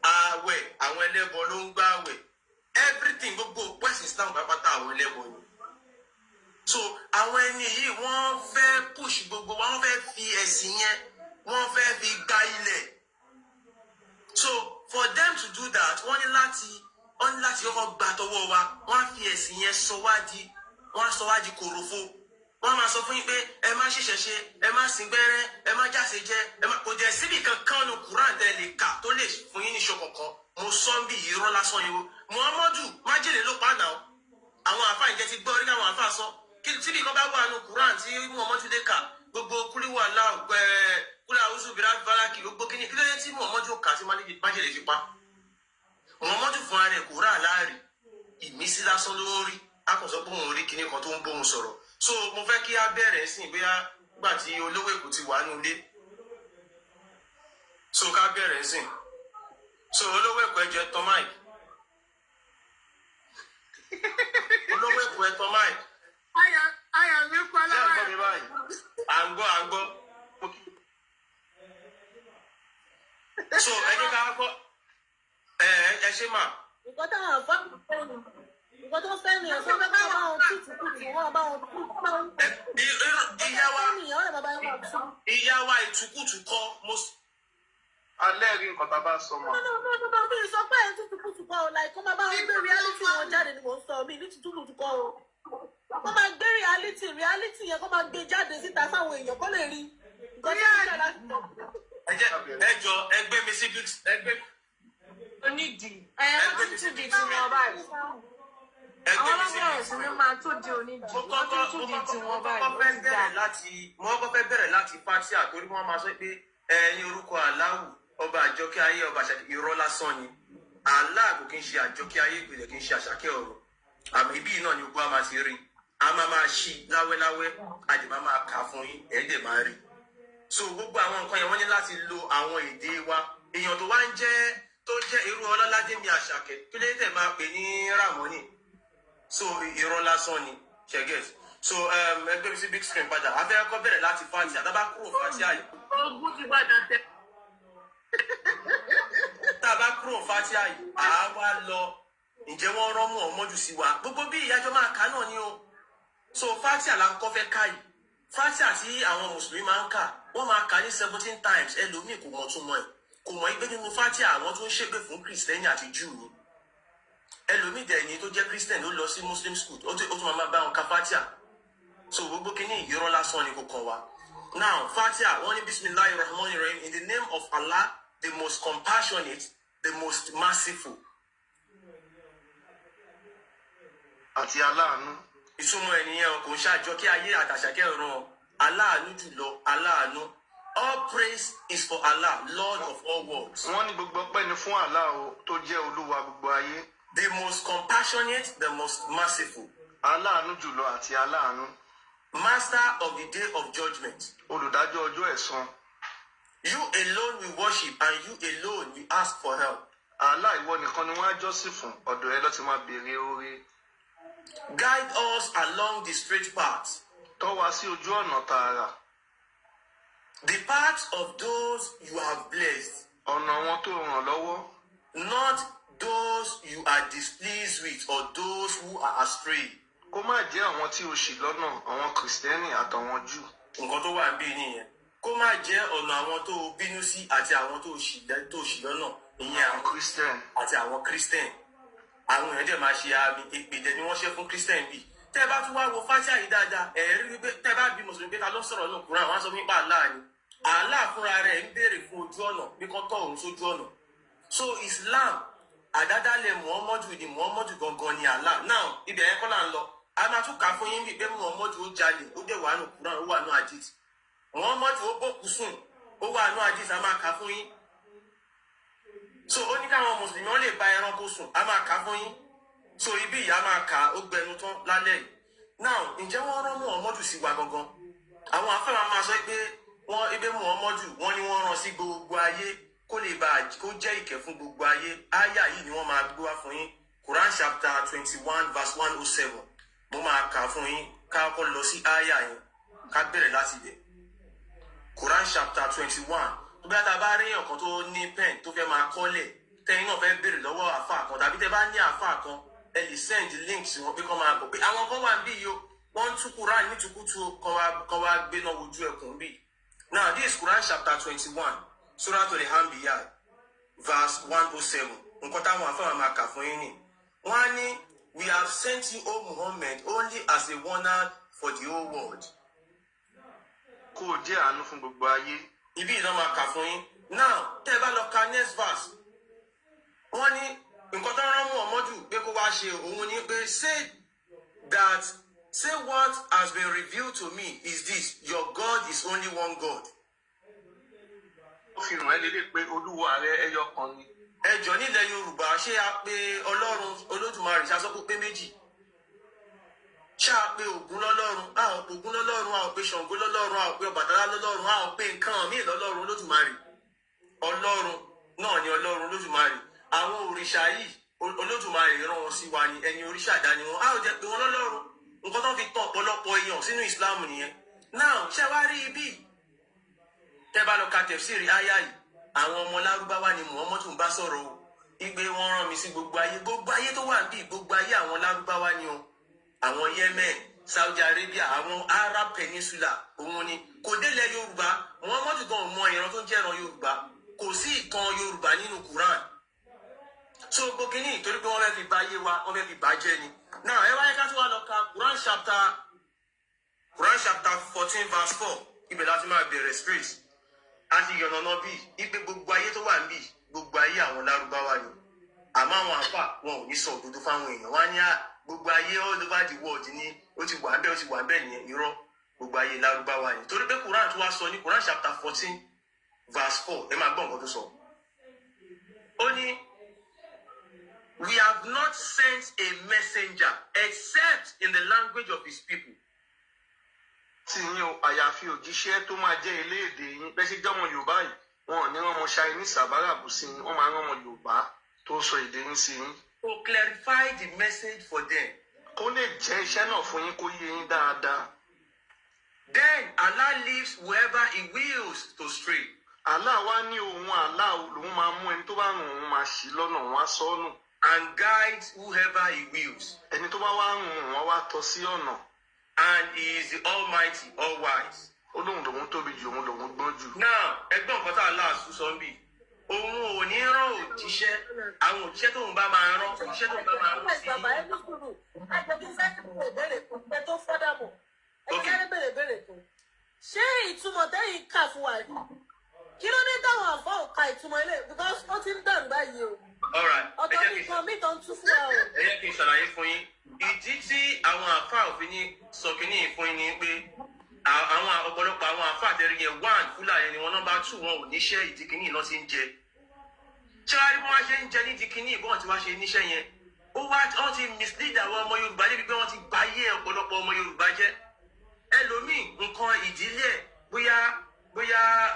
ààwẹ̀ àwọn ẹlẹ́bọ ló ń gbààwẹ̀, everything gbogbo pẹ̀sì Islam pátá àwọn ẹlẹ́bọ ni. So àwọn ẹni yìí wọ́n fẹ́ push gbogbo wọ́n fẹ́ fi ẹ̀sìn yẹn wọ́n fẹ́ fi gba ilẹ̀. So for them to do that wọ́n ní láti kọ́kọ́ gba tọwọ́ wa, wọ́n á fi ẹ̀sìn yẹn sọ wá di kòròfo. Wọ́n máa sọ fún yín pé ẹ má ṣiṣẹ́ ṣe, ẹ má sìn gbẹ́rẹ́, ẹ má jáse jẹ́, kò jẹ́ síbi kankan ní Quran tẹ́ lè kà tó lè fún yín níṣọ́ kankan. Mo sọ ń bí irọ́ lásán yìí o. Muhammadu májèlé ló pa náà. Àwọn àfáà ìjẹ́ ti gbọ́ rí àwọn àfáà sọ. Síbi kan bá wà ní Quran tí Muhammadu lè kà gbogbo kúlíwà láwùgbẹ́ kúlẹ̀ àwùjọ bìrà bálákì gbogbo kíni kí ló dé tí Muhammadu kà sí májèlé fi pa. Muhammadu fún ara rẹ̀ kò rà láàrin ìmísí lásán ló ń rí. A kò sọ pé òun rí kíní kan tó ń bóun sọ̀rọ̀. So mo fẹ́ kí a bẹ̀rẹ̀ sí bóyá gbà tí olówó èkó ti wà nílé. So ká bẹ̀rẹ̀ sí. So olówó èkó ẹjọ́ tán Mike. Olówó èkó ẹ̀tọ́ Mike. Ayọ̀ mi kọ́ Ṣé àgbọ̀ mi báyìí? À ń gbọ́. So ẹ jẹ́ ká kọ́ ẹ ṣe mà. Nǹkan táwọn àfọ́ nǹkan tó fẹ́ nìyẹn tó fẹ́ bá wọn tùtùkùtù wọn bá wọn kú. Ìyá wa ìtukùtù kọ́ alẹ́ rí nǹkan tá a bá sọ mọ́. No, mi sọ pé ẹ̀ tùtùkùtù kọ́ ọ láì kó máa bá wọn gbé reality wọn jáde ni mò ń sọ mi ní tùtùkùtù kọ́ ọ. Kó máa gbé reality yẹn kó máa gbé jáde síta fáwọn èèyàn kó lè rí nǹkan tó ń jà láti mọ̀. ẹ jọ ẹgbẹ́ mi sí ẹgbẹ́. Onídìí wọ́n ti tún di tiwọn báyìí. Àwọn ọlọ́gbọ̀n ẹ̀sìn ló máa tó di onídìí. Wọ́n ti tún di tiwọn báyìí. Mo kọ́kọ́ fẹ́ bẹ̀rẹ̀ láti Fátíà torí wọ́n máa sọ pé ní orúkọ Aláwù ọba àjọkẹ́ ayé ọba àṣàkẹ́ irọ́ lásán ni. Allah kò kí n ṣe àjọkẹ́ ayé ìpìlẹ̀ kí n ṣe àṣàkẹ́ ọ̀rọ̀. Àmì ibí náà ni ogun a máa ti rí. A máa ṣí láwẹ́láwẹ́ àdìmá máa kà fún yín ẹ̀ẹ́dẹ̀ máa rí. So gbogbo àwọn nǹkan yẹn wọ́n ní láti lo àwọn èdè wa. Èèyàn tó wá ń jẹ́ tó jẹ́ irú Ọlọ́ládé mi àṣàkẹ́ kí lè tẹ̀ máa pè ní Ràmọ́nì. So irọ́ lásán ni ṣẹ́gẹ̀t. So ẹgbẹ́ mi sí big screen padà a fẹ́ kọ́ bẹ̀rẹ̀ láti Fátíà tá a bá kúrò Fátíà yìí. Ogún ti gbàdá tẹ. Tá a bá kúrò Fátíà yìí àá wá lọ ǹjẹ́ wọ́n rán Muhammadu sí wa gbogbo bí ìyájọ́ máa kà náà ni o. So Fátíà la kọ́ fẹ́ ká yìí. Fátíà tí àwọn mùsùlùmí máa ń kà wọ́n máa kà ní 17 times ẹlòmíì kò mọ̀ tún mọ́ ẹ̀ kò mọ̀ ìgbé nínú Fátíà àwọn tó ń ṣègbè fún Kìrìsìtẹ́nì àti Júù ni. Ẹlòmíì dẹ̀ ni tó jẹ́ Christian ló lọ sí Muslim school ó tún máa bá wọn ka Fátíà. So gbogbo kìíní ìrọ́ lásán ni kò kàn wá. Now Fátíà wọ́n ní Bismillahir Rahmanir Rahim in the name of Allah the most compassionate the most merciful. Àti aláàánú. Ìtumọ̀ ènìyàn kò ń ṣàjọ kí ayé àtàṣàkẹ́ ọ̀run aláàánú jùlọ aláàánú. All praise is for Allah, Lord of all worlds. Wọ́n ní gbogbo ọpẹ́ ni fún Allah o tó jẹ́ olúwa gbogbo ayé. The most compassionate, the most merciful. Aláàánú jùlọ àti aláàánú. Master of the day of judgment. Olùdájọ́ ọjọ́ ẹ̀san. You alone we worship and you alone we ask for help. Allah ìwọ nìkan ni wọ́n á jọ́sìn fún ọ̀dọ̀ ẹ ló ti máa béèrè oore. Guide us along the straight path. Tọ́ wa sí ojú ọ̀nà tààrà. The path of those you have blessed. Ọ̀nà wọn tó ràn lọ́wọ́. Not those you are displeased with or those who are astray. Kó má jẹ́ àwọn tí o ṣì lọ́nà àwọn Kìrìsìtẹ́nì àtàwọn Júù. Nǹkan tó wà níbí nìyẹn. Kó má jẹ́ ọ̀nà àwọn tó bínú sí àti àwọn tó ṣì lọ́nà ìyẹn àwọn Kìrìsìtẹ́nì àti àwọn Christian. Àwọn èèyàn dẹ̀ máa ṣe àmì ìpèdè ni wọ́n ṣe fún Christian bíi. Tẹ́ ẹ bá tún wá wo Fátíà yìí dáadáa rí wípé tẹ́ ẹ bá bí mùsùlùmí pé ká lọ sọ̀rọ̀ náà Kùránì àwọn sọ nípa Allah ni. Allah fúnra rẹ̀ ń béèrè fún ojú ọ̀nà bí kò tọ́ òun sójú ọ̀nà. So Islam àdádálẹ̀ Muhammadu ni Muhammadu gangan ni Allah. Now ibẹ̀ yẹn kọ́ là ń lọ. A máa tún kà fún yín bíi pé Muhammadu ó jalè ó dẹ̀ wà nù Kùránì ó wà nù Hadith. Muhammadu ó bòkú sùn ó wà nù Hadith a máa kà fún yín. So ó ní káwọn mùsùlùmí wọn lè bá ẹranko sùn a máa kà fún yín. So ibi ìyá máa kà ó gbẹnu tán lálẹ́ yìí. Now ǹjẹ́ wọ́n rán Muhammadu sí wa gangan? Àwọn afẹ́wọ̀n máa sọ pé wọ́n ibẹ̀ Muhammadu wọ́n ní wọ́n rán sí gbogbo ayé kó lè bá kó jẹ́ ìkẹ́ fún gbogbo ayé. Áyà yìí ni wọ́n máa gbé wá fún yín. Quran chapter 21 verse 107. Mo máa kà fún yín ká kọ́ lọ sí áyà yẹn ká bẹ̀rẹ̀ láti bẹ̀. Quran chapter 21 tó bá ta bá rí èèyàn kan tó ní pen tó fẹ́ máa kọ́lẹ̀ tẹ́yìn náà fẹ́ béèrè lọ́wọ́ àfáà kan tàbí tẹ́ bá ní àfáà kan ẹ lè send link sí wọn pé kọ́ máa bọ̀ pé àwọn kan wà ń bí yìí o wọ́n tú Quran ní tukutu kan wá gbé náà wojú ẹkùn bí. Now this is Quran chapter 21 Surah Al-Anbiya verse 107 nǹkan táwọn àfáà máa kà fún yín ni wọ́n á ní we have sent you, O Muhammad, only as a warner for the whole world. Kó o jẹ́ àánú fún gbogbo ayé. Ibi ìlànà máa kà fún yín. Now tẹ́ ẹ bá lọ ka next verse wọ́n ní nǹkan tó rán Muhammadu pé kó wá ṣe òun ni pé say what has been revealed to me is this: your God is only one God. Ó fi hàn ẹ́ lélẹ̀ pé Olúwa rẹ ẹyọ kan ni. Ẹjọ́ nílẹ̀ Yorùbá ṣé a pè Ọlọ́run Olódùmarè ṣàṣọ pé méjì? Ṣé a pè Ògún lọ́lọ́run? A ò pè Ògún lọ́lọ́run, a ò pè Ṣàngó lọ́lọ́run, a ò pè Ọbàtálá lọ́lọ́run, a ò pè nǹkan míì lọ́lọ́run Olódùmarè. Ọlọ́run náà ni Ọlọ́run Olódùmarè. Àwọn òrìṣà yìí Olódùmarè rán wọn sí wa ni ẹni òrìṣà dá ni wọn. A ò jẹ́ pé wọn lọ́lọ́run. Nǹkan tó fi tàn ọ̀pọ̀lọpọ̀ èèyàn sínú Islam nìyẹn. Now ṣé wá rí ibi tẹ́ bá lọ ka tẹ̀fsírì áyá yìí àwọn ọmọ Lárúbáwá ni Muhammadu ń bá sọ̀rọ̀ o. Igbe wọn rán mi sí gbogbo ayé tó wà bí gbogbo ayé àwọn Lárúbáwá ni o. Àwọn Yemen, Saudi Arabia, àwọn Arab Peninsula òun ni kò délẹ̀ Yorùbá. Muhammadu gan mọ ìran tó ń jẹ́ ìran Yorùbá. Kò sí ìtàn Yorùbá nínú Quran. So gbókínì torí pé wọ́n fẹ́ fi bà ayé wa wọ́n fẹ́ fi bàjẹ́ ni. Now ẹ wáyé ká tó wá lọ ka Quran chapter 14 verse 4 ibẹ̀ láti máa bẹ̀rẹ̀ straight. A ti yànnà náà bí ipe gbogbo ayé tó wà níbí gbogbo ayé àwọn Lárúbáwá ni. Àmọ́ àwọn àfà wọn ò ní sọ òdodo fáwọn èèyàn. Wọ́n á ní gbogbo ayé all over the world ni ó ti wà bẹ́ẹ̀ nìyẹn irọ́ gbogbo ayé Lárúbáwá ni. Torí pé Quran tó wá sọ ní Quran chapter 14 verse 4 ẹ máa gbọ́ nǹkan tó sọ. Ó ní we have not sent a messenger except in the language of his people. Tí yín o àyàfi òjíṣẹ́ tó máa jẹ́ eléèdè yín bẹ́ẹ̀ ṣe jọ́mọ Yorùbá yìí wọn ò ní rán ọmọ Chinese àbáràbù sí yín wọ́n máa rán ọmọ Yorùbá tó sọ èdè yín sí yín. To clarify the message for them. Kó lè jẹ́ iṣẹ́ náà fún yín kó yé yín dáadáa. Then Allah leaves whoever he wills to stray. Allah wá ní òun Allah lòun máa mú ẹni tó bá rùn òun máa ṣì lọ́nà òun á sọ́nù. And guides whoever he wills. Ẹni tó bá wá rùn wọn wá tọ́ sí ọ̀nà. And he is the Almighty, all wise. Olóhùn lòun tóbi jù òun lòun gbọ́n jù. Now ẹgbọ́n nǹkan tá Allah sọ ń bì. Òun ò ní rán òjíṣẹ́ àwọn òjíṣẹ́ tóun bá máa rán òjíṣẹ́ tóun bá máa rán sí. Bàbá ẹni kúrò àjẹbí sẹ́kì bèrè kò pẹ́ tó fọ́dà mọ̀. Ẹni ẹni bèrè tó. Ṣé ìtumọ̀ tẹ́yìn kà fún wa yìí? Kí ló dé táwọn àfọ̀ ò ka ìtumọ̀ ilé? Because ó ti ń dàrú báyìí o. Ọ̀tọ̀ ní nǹkan mi tó ń tú fún wa o. Ẹ jẹ́ kí n ṣàlàyé fún yín. Ìdí tí àwọn àfáà òfin ní sọ kínní fún yín ni pé àwọn ọ̀pọ̀lọpọ̀ àwọn àfáà tẹ̀rí yẹn one Fúlàní ni wọn nọ́mbà two wọn ò níṣẹ́ ìdí kínní iná ti ń jẹ. Ṣé wàá rí bí wọ́n ṣe ń jẹ nídìí kínní ìbọn tí wọ́n ṣe níṣẹ́ yẹn? Wọ́n ti mislead àwọn ọmọ Yorùbá débi pé wọ́n ti bà ayé ọ̀pọ̀lọpọ̀ ọmọ Yorùbá jẹ́. Ẹlòmíì nǹkan ìdílé bóyá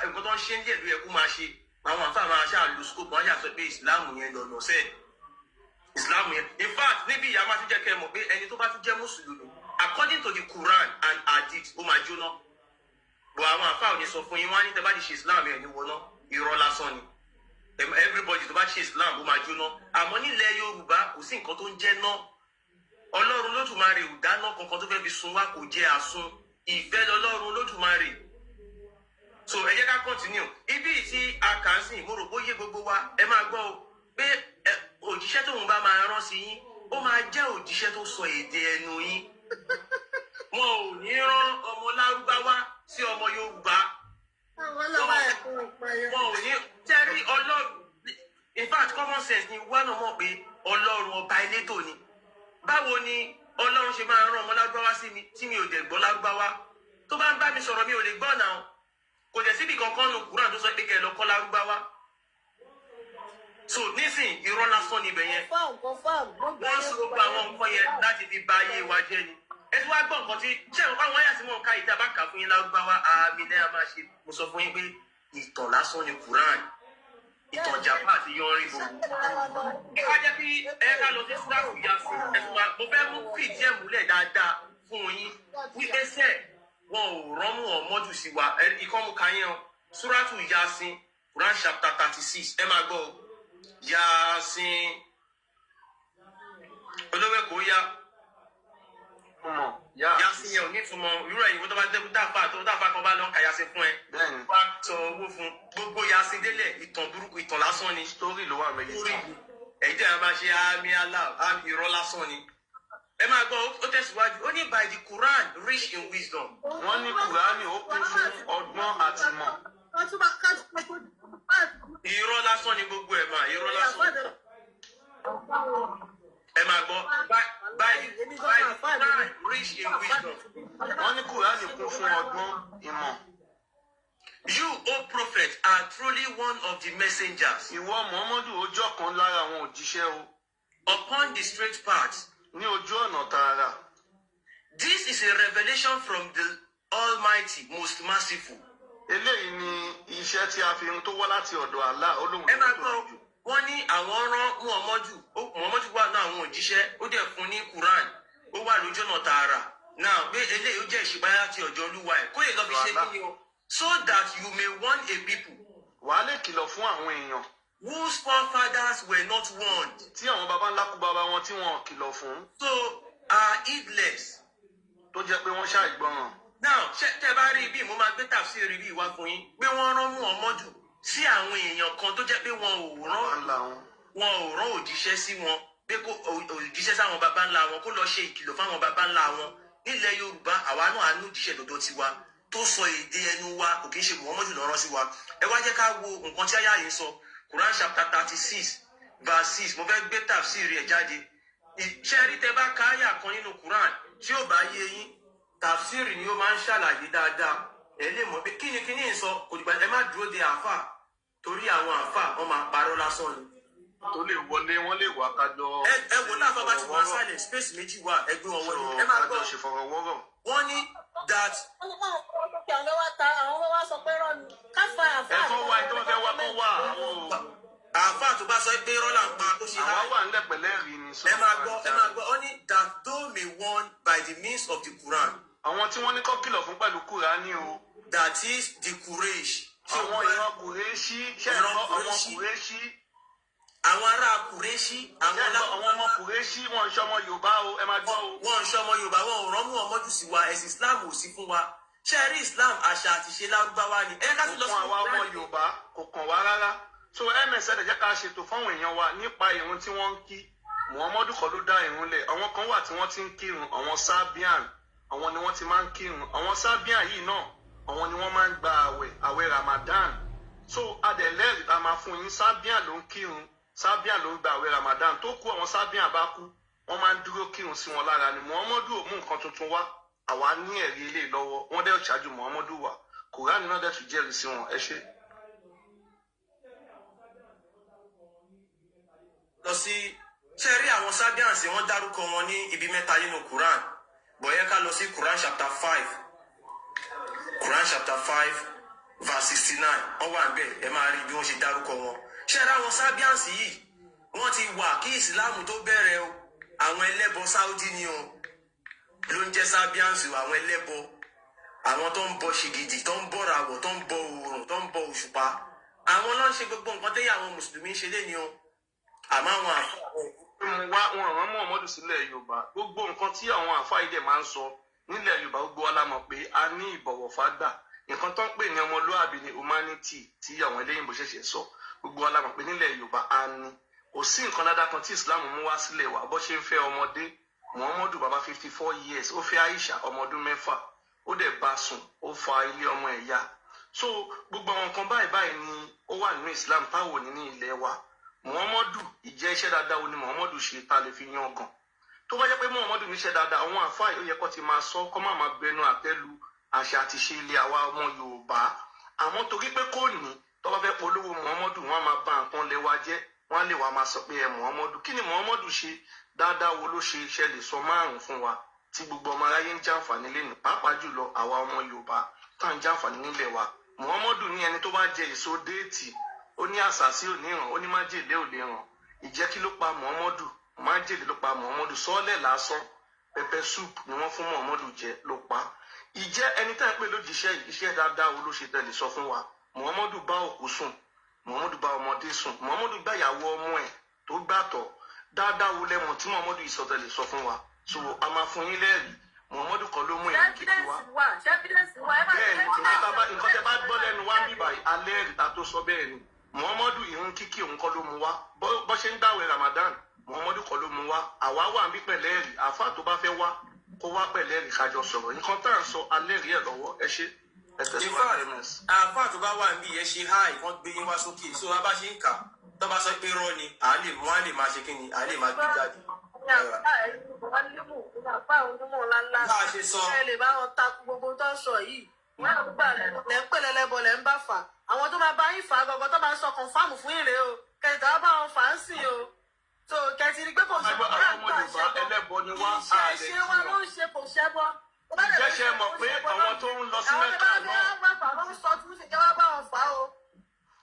nǹkan tó ń ṣe ń díẹ̀ ló yẹ kó máa ṣe. Àwọn àfáà máa ṣáà lu scope wọn yà sọ pé Ìsìláàmù yẹn lọ́nà sẹ́ẹ̀. Islam yẹn in fact níbi ìyá máa tún jẹ́ kẹ́ ẹ mọ̀ pé ẹni tó bá tún jẹ́ mùsùlùmí according to the Quran and Hadith ó máa jóná bọ̀ àwọn àfáà ò ní sọ fún yín wọ́n á ní tẹ́ bá ti ṣe Islam yẹn ní wọná irọ́ lásán ni everybody tó bá ṣe Islam ó máa jóná àmọ́ nílẹ̀ Yorùbá kò sí nǹkan tó ń jẹ́ náà Ọlọ́run Olódùmarè ò dáná kankan tó fẹ́ fi sun wá kò jẹ́ àsun ìfẹ́ lọ́lọ́run Olódùmarè so ẹ jẹ́ ká continue ibi tí a kà ń sìn mo rò bóyá gbogbo wa ẹ máa gbọ́ o pé òjíṣẹ́ tóun bá máa rán sí yín ó máa jẹ́ òjíṣẹ́ tó sọ èdè ẹnu yín wọn ò ní rán ọmọ Lárúbáwá sí ọmọ Yorùbá wọn ò ní tẹ́rí Ọlọ́run in fact common sense ni wọ́n náà mọ̀ pé Ọlọ́run ọba elétò ni báwo ni Ọlọ́run ṣe máa rán ọmọ Lárúbáwá sí mi tí mi ò dẹ̀ gbọ́ Lárúbáwá tó bá ń bá mi sọ̀rọ̀ mi ò lè gbọ́ náà kò dẹ̀ síbi kankan nù Kùránì tó sọ pé kẹ́ ẹ lọ kọ́ Lárúbáwá so nísìn irọ́ lásán níbẹ̀ yẹn wọ́n sọ gbogbo àwọn nǹkan yẹn láti fi bà ayé wa jẹ́ ni ẹ tí wàá gbọ́ nǹkan tí ṣé àwọn àwọn àyà tí mò ń ka ìta bá kà fún yín Lárúbáwá àmì náà máa ṣe mo sọ fún yín pé ìtàn lásán ni Kùránì ìtàn jàpá àti yanrin gbogbo kí wá jẹ́ kí ẹ ká lọ sí síláàfù yá sí ẹ̀sùn wa mo fẹ́ mú fìdí ẹ̀ múlẹ̀ dáadáa fún yín wípé sẹ́ẹ̀ wọn ò rán Muhammadu sí wa ikọ́ mu kàyẹn o Suratu Yasin Quran chapter 36 ẹ máa gbọ́ o Yasin olówó kò yá Yasin yẹn ò ní ìtumọ̀ irú ẹ̀yìn tó bá dẹ́kú dáfà kan bá lọ ka Yasin fún ẹ wá sọ owó fún gbogbo Yasin délẹ̀ ìtàn burúkú ìtàn lásán ni story ló wà mẹ́yìn èyí tẹ́ ẹ máa ṣe àmì Allah irọ́ lásán ni ẹ máa gbọ́ ó tẹ̀síwájú ó ní by the Quran rich in wisdom. wọ́n ní Kùránì ó kún fún ọgbọ́n àti mọ̀. irọ́ lásán ni gbogbo ẹ̀ máa irọ́ lásán. ẹ máa gbọ́ by the Quran rich in wisdom. wọ́n ní Kùránì kún fún ọgbọ́n ìmọ̀. You, O prophet, are truly one of the messengers. ìwọ Muhammadu ó jọ́ kan lára àwọn òjíṣẹ́ o. Upon the straight path. ní ojú ọ̀nà tààrà. This is a revelation from the Almighty, most merciful. eléyìí ni iṣẹ́ tí a fi ń tó wá láti ọ̀dọ̀ Allah Olóhun ẹ máa gbọ́ wọ́n ní àwọn rán Muhammadu wà náà àwọn òjíṣẹ́ ó dẹ̀ fún ní Quran ó wà lójú ọ̀nà tààrà náà pé eléyìí ó jẹ́ ìṣípayá ti ọjọ́ Olúwa ẹ̀ kó lè lọ fi ṣe kí ni o so that you may warn a people. wàá lè kìlọ̀ fún àwọn èèyàn. whose forefathers were not warned. tí àwọn baba ńlá kú baba wọn tí wọn kìlọ̀ fún. so are heedless. tó jẹ́ pé wọ́n ṣàìgbọràn. now tẹ́ bá rí bí mo máa gbé tàfsírì bí wá fún yín pé wọ́n rán Muhammadu sí àwọn èèyàn kan tó jẹ́ pé wọn ò rán òjíṣẹ́ sí wọn pé kó òjíṣẹ́ sáwọn baba ńlá wọn kó lọ ṣe ìkìlọ̀ fáwọn baba ńlá wọn nílẹ̀ Yorùbá àwa náà á ní òjíṣẹ́ dọ̀dọ̀ tiwa tó sọ èdè ẹnu wa kò kí ń ṣe Muhammadu lọ́rọ́ sí wa ẹ wá jẹ́ ká wo nǹkan tí àyà yìí sọ Quran chapter 36 verse 6 mo fẹ́ gbé tàfsírì ẹ̀ jáde ìṣẹ́rí tẹ bá ka àyà kan nínú Quran tí ó bá yé yín tàfsírì ni ó máa ń ṣàlàyé dáadáa ẹ lè mọ̀ pé kíni ń sọ kò dìgbà ẹ má dúró de àáfà torí àwọn àáfà wọn máa parọ́ lásán ni. tó lè wọlé wọn lè wá kájọ. ẹ wò láàfà bá ti wá sálẹ̀ space méjì wà ẹgbẹ́ wọn wọlé ẹ máa gbọ́ wọ́n ní that. àwọn wá sọ pé rán ni káfà àfà. ẹ̀kọ́ wa ẹ̀kọ́ fẹ́ wá kọ́ wá àáfà tó bá sọ pé rọ́là ń pa tó ṣe láì. àwa wà nílẹ̀ pẹ̀lẹ́ rí ni. ẹ máa gbọ́ ó ní that though may warn by the means of the Quran. àwọn tí wọ́n ní kọ́ kìlọ̀ fún pẹ̀lú Kùránì o. that is the Quraysh. àwọn ìran Kùrẹ́ṣí àwọn Kùrẹ́ṣí. àwọn ará Kùrẹ́ṣí. àwọn ọmọ Kùrẹ́ṣí wọn ń ṣọmọ Yorùbá o ẹ máa gbọ́ o. wọn ń ṣọmọ Yorùbá wọn ò rán Muhammadu sí wa ẹ̀sìn Islam ò sí fún wa ṣé ẹ rí Islam àṣà àti ṣe Lárúbáwá ni. ẹ ká tún lọ sí àwa ọmọ Yorùbá kò kàn wá rárá so ms ẹ jẹ́ ká ṣètò fáwọn èèyàn wa nípa ìrun tí wọ́n ń kí Muhammadu kọ́ ló dá ìrun lẹ̀ àwọn kan wà tí wọ́n ti ń kírun àwọn Sabian àwọn ni wọ́n ti máa ń kírun àwọn Sabian yìí náà àwọn ni wọ́n máa ń gba àwẹ̀ Ramadan so adẹ̀lẹ́rìí ta máa fún yín Sabian ló ń kírun Sabian ló ń gba àwẹ̀ Ramadan tó kú àwọn Sabian bá kú wọ́n máa ń dúró kírun sí wọn lára ni Muhammadu ò mú nǹkan tuntun wá àwa ní ẹ̀rí ilé lọ́wọ́ wọ́n dẹ̀ ṣáájú Muhammadu wá Kùránì náà dẹ̀ tún jẹ́rìí sí wọn ẹ ṣé. lọ sí ṣe rí àwọn Sabians wọ́n dárúkọ wọn ní ibi mẹ́ta nínú Quran bọ̀yẹ́ ká lọ sí Quran chapter 5 verse 69 wọ́n wà níbẹ̀ ẹ máa rí bí wọ́n ṣe dárúkọ wọn ṣe rí àwọn Sabians yìí wọ́n ti wà kí ìsìláàmù tó bẹ̀rẹ̀ o àwọn ẹlẹ́bọ Saudi ni o ló ń jẹ́ Sabians àwọn ẹlẹ́bọ àwọn tó ń bọ ṣìgìdì tó ń bọ ràwọ̀ tó ń bọ oòrùn tó ń bọ òṣùpá àwọn ló ń ṣe gbogbo nǹkan tẹ́yà àwọn mùsùlùmí ṣe lé ni o àmọ́ àwọn wọn rán Muhammadu sílẹ̀ Yorùbá gbogbo nǹkan tí àwọn àfáà ìdẹ̀ máa ń sọ nílẹ̀ Yorùbá gbogbo wa la mọ̀ pé a ní ìbọ̀wọ̀ fágbà nǹkan tó ń pè ní ọmọlúàbí ní humanity tí àwọn eléyìnbó ṣẹ̀ṣẹ̀ sọ gbogbo wa la mọ̀ pé nílẹ̀ Yorùbá a ní kò sí nǹkan dáadáa kan tí Islam mú wá sílẹ̀ wa bó ṣe ń fẹ́ ọmọdé Muhammadu bàbá 54 years ó fẹ́ Aisha ọmọ ọdún 6 ó dẹ̀ bá sùn ó fa ilé ọmọ ẹ̀ ya so gbogbo àwọn nǹkan báyìí ni ó wà nínú Islam táwọn ò ní ní ilẹ̀ wa Muhammadu ìjẹ́ iṣẹ́ dáadáa wo ni Muhammadu ṣe ta lè fi yan gan tó bá jẹ́ pé Muhammadu níṣẹ́ dáadáa àwọn àfáà ó yẹ kó ti máa sọ kó má máa bẹnu àtẹ́lu àṣà àti ṣe ilé àwa ọmọ Yorùbá àmọ́ torí pé kò ní tó bá fẹ́ polówó Muhammadu wọ́n á máa ba nǹkan lé wa jẹ́ wọ́n á lè wá máa sọ pé ẹ Muhammadu kí ni Muhammadu ṣe dáadáa wo ló ṣe iṣẹ́ lè sọ márùn-ún fún wa tí gbogbo ọmọ aráyé ń jàǹfààní lẹ́nu pàápàá jùlọ àwa ọmọ Yorùbá tá à ń jàǹfààní nílẹ̀ wa Muhammadu ní ẹni tó bá jẹ èso déètì ó ní àṣàsí ò ní ràn ó ní májèlé ò lè ràn ìjẹ́ kí ló pa Muhammadu májèlé ló pa Muhammadu sọ́ọ́lẹ̀ lásán pẹpẹ soup ni wọ́n fún Muhammadu jẹ ló pa ìjẹ́ ẹni tá à ń pè lójíṣẹ́ iṣẹ́ dáadáa wo ló ṣe tẹ̀lé sọ fún wa. Muhammadu bá òkú sùn, Muhammadu bá ọmọdé sùn, Muhammadu bá ìyàwó ọmọ ẹ̀ tó gbàtọ̀. Dáadáa wo lẹ́mọ̀ tí Muhammadu ìsọtẹ̀lé sọ fún wa. So a máa fún yín lẹ́rìí. Muhammadu kan ló mú ìrìn kíkí wá. Bẹ́ẹ̀ ni nǹkan tẹ́ bá gbọ́ lẹ́nu wá ń bíbà alẹ́ ẹ̀rí ta tó sọ bẹ́ẹ̀ ni. Muhammadu ìrìn kíkí òun kọ́ ló mú wá. Bọ́ ṣe ń gbàwẹ̀ Ramadan, Muhammadu kan ló mú wá. Àwa wà ń bí pẹ̀lẹ́ ẹ̀rí. Àfáà tó bá fẹ́ wá kó wá pẹ̀lẹ́ ẹ̀rí kájọ sọ̀rọ̀. Nǹkan tá à ń sọ alẹ́ rí ẹ̀ lọ́wọ́ ẹ ṣe. Àfáà tó bá wà níbi ẹ ṣe háì wọ́n gbé yín wá sókè. So a bá ṣe ń kà tó bá sọ pé rọ́ ni à lè máa ṣe kí ni à lè máa gbé jáde. Bá a ṣe sọ. Ẹ lè bá wọn ta gbogbo tó ń sọ yìí. Lẹ́ ń pè lẹ́lẹ́bọ lẹ́ ń bá fà. Àwọn tó máa bá yín fà á gọ́gọ́ tó máa ń sọ kọ̀ǹfàmù fún ìrè o. Kẹ̀tà bá wọn fà á sí o. So kẹ̀tì rí pé kò ṣe kọ́ ìṣe wa ló ń ṣe kò ṣẹ́bọ. Ìjẹ́ṣẹ́ mọ̀ pé àwọn tó ń lọ sí Mẹ́kà náà.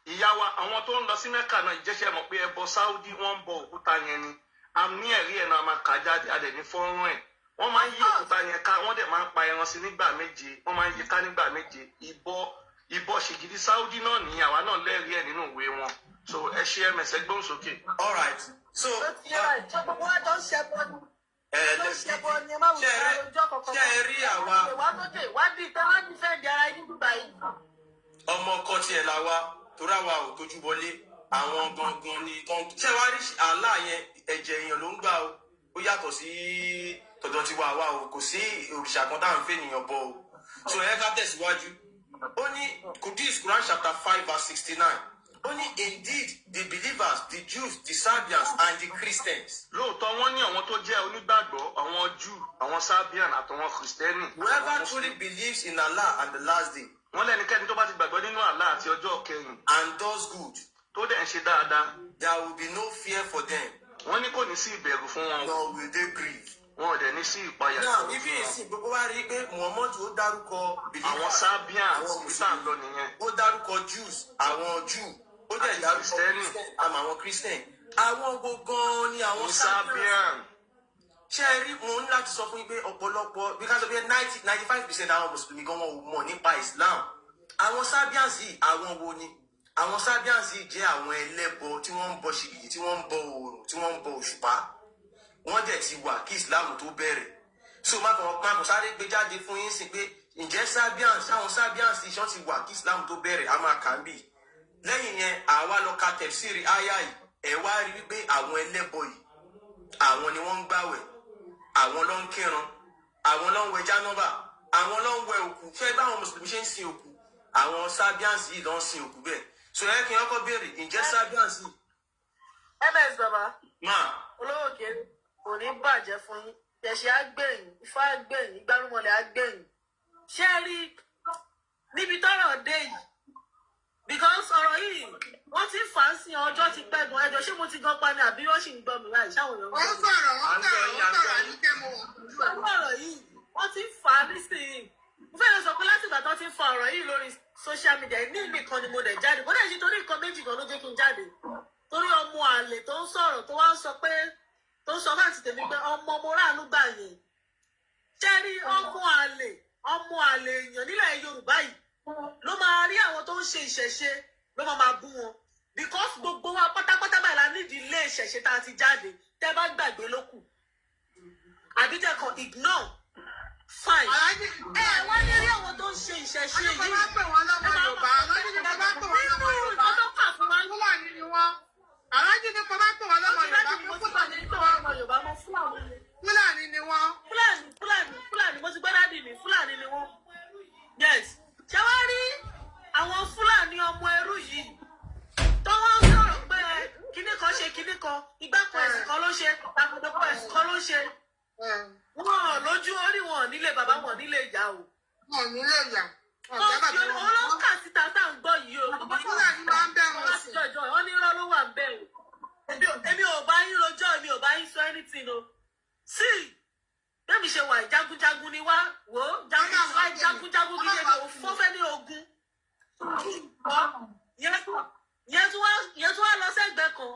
Ìyá wa àwọn tó ń lọ sí Mẹ́kà náà ìjẹ́ṣẹ́ mọ̀ pé ẹbọ Sáúdí wọ́n ń bọ òkúta yẹn ni. A ní ẹ̀rí ẹ̀ náà máa kà jáde adẹ̀ ní fọ́nrán ẹ̀. Wọ́n máa ń yí òkúta yẹn ká, wọ́n dẹ̀ máa ń pa ẹran sí nígbà méje, wọ́n máa ń yí ká nígbà méje. Ìbọ ṣìgìdì Sáúdí náà ní àwa náà lẹ́rìí ẹ̀ nínú ìwé wọn. So ẹ ṣe ẹmẹ̀sẹ̀ gbóhùn sókè. All right. So ṣe ẹ rí àwa ọmọ ọkọ tiẹ̀ la wa torí àwa ò tójú bọlé àwọn gangan ni ṣé wàá rí àlá yẹn ẹ̀jẹ̀ èèyàn ló ń gbà o ó yàtọ̀ sí tọ̀dọ̀ tiwa wa o kò sí òrìṣà kan táwọn fẹ́ ènìyàn bọ o so ẹ ká tẹ̀síwájú ó ní Qudus Quran chapter 5 verse 69 ó ní indeed the believers the Jews the Sabians and the Christians. Lóòótọ́ wọ́n ní àwọn tó jẹ́ onígbàgbọ́ àwọn Jew àwọn Sabian àtàwọn Kristẹni. Whoever truly believes in Allah and the last day. Wọ́n lẹ́nikẹ́ni tó bá ti gbàgbọ́ nínú Allah àti ọjọ́ kẹyìn. And does good. Tó dẹ̀ ń ṣe dáadáa. There will be no fear for them. Wọ́n ní kò ní sí ìbẹ̀rù fún wọn. Nor will they grieve. Wọn ò dẹ̀ ní sí ìpayà. Now ibi ìsìn gbogbo wa rí i pé Muhammadu ó dárúkọ believers. Àwọn Sabian àwọn Mùsùlùmí lọ nìyẹn. Ó dárúkọ Jews àwọn Jew. Ó dẹ̀ dárúkọ Christian àmọ́ àwọn Christian. Àwọn gbogbo ni àwọn Sabian. Ṣé ẹ rí mo ní láti sọ fún yín pé ọ̀pọ̀lọpọ̀ bí ká sọ pé 95% àwọn Mùsùlùmí gan wọn ò mọ̀ nípa Islam. Àwọn Sabians yìí àwọn wo ni? Àwọn Sabians yìí jẹ́ àwọn ẹlẹ́bọ tí wọ́n ń bọ ṣìgìdì tí wọ́n ń bọ oòrùn tí wọ́n ń bọ òṣùpá. Wọ́n dẹ̀ ti wà kí Islam tó bẹ̀rẹ̀. So má kàn sáré gbé jáde fún yín sí pé ǹjẹ́ Sabians àwọn Sabians yìí ṣán ti wà kí Islam tó bẹ̀rẹ̀ á máa kà ń bì. Lẹ́yìn yẹn àwa lọ ka tẹ̀fsírì áyà yìí ẹ̀ wá rí wípé àwọn ẹlẹ́bọ yìí àwọn ni wọ́n ń gbàwẹ̀ àwọn ló ń kírun àwọn ló ń wẹ jánábà àwọn ló ń wẹ òkú ṣé báwọn Mùsùlùmí ṣe ń sin òkú àwọn Sabians yìí ló ń sin òkú bẹ́ẹ̀ so ẹ kí n ọkọ béèrè ǹjẹ́ Sabians yìí. ms baba máa olówó kéré kò ní bàjẹ́ fún yín tẹ̀sí àgbẹ̀yìn ifá àgbẹ̀yìn ìgbárùmọ̀lẹ̀ àgbẹ̀yìn ṣé rí níbi tọ́rọ̀ dé yìí because ọ̀rọ̀ yìí wọ́n ti fà á sí ọjọ́ ti pẹ́ gan ẹjọ́ ṣé mo ti gan pa ni àbí wọ́n sì ń gbọ́ mi láì ṣáwọn èèyàn. wọ́n sọ̀rọ̀ àníkẹ́ mo wà. ọ̀rọ̀ yìí wọ́n ti fà á nísìnyí mo fẹ́ lọ sọ pé láti ìgbà tó ti ń fa ọ̀rọ̀ yìí lórí social media ní nìkan ni mo dẹ̀ jáde kó dẹ̀ ṣe torí nǹkan méjì kan ló jẹ́ kí n jáde torí ọmọ àlè tó ń sọ̀rọ̀ tó wá ń sọ pé tó ń sọ fáǹtì tèmi pé ọmọ mo ráàánú gbà yẹn ṣẹ́rí ọmọ àlè èèyàn nílẹ̀ Yorùbá yìí ló máa rí àwọn tó ń ṣe ìṣẹ̀ṣe ló máa bú wọn because gbogbo wa pátápátá báyìí la nídìí ilé ìṣẹ̀ṣe tá a ti jáde tẹ́ bá gbàgbé ló kù àbí tẹ́ kàn ignore fine. Wọ́n ní rí àwọn tó ń ṣe ìṣẹ̀ṣe yìí. Wọ́n máa pè wọ́n lọ́mọ Yorùbá. Alájí ni bàbá pè wọ́n lọ́mọ Yorùbá. Fúlàní ni wọ́n. Alájí ni bàbá pè wọ́n lọ́mọ Yorùbá. Fúlàní ni wọ́n. Fúlàní mo ti gbọ́ dádì mi Fúlàní ni wọ́n. Yes. Ṣé wá rí àwọn Fúlàní ọmọ ẹrú yìí tó wọ́n sọ̀rọ̀ pé kinní kan ṣe kinní kan igbá kan ẹ̀sìn kan ló ṣe àgbàdo kan ẹ̀sìn kan ló ṣe. Wọ́n lójú orí wọn nílé bàbá wọn nílé ìyá o. Wọn nílé ìyá. Olóńkà síta tá à ń gbọ́ yìí o. Fúlàní máa ń bẹ̀rù sí. Wọ́n ní irọ́ ló wà ń bẹ̀rù. Èmi ò bá yín rojọ́, èmi ò bá yín sọ anything o. Sí bẹ́ẹ̀mi ṣe wà jagunjagun ni wá wò ó jagunjagun gidi ni òun fọ́fẹ́ ní ogun. Yẹn tún wá lọ sẹ́gbẹ̀ẹ́ kan.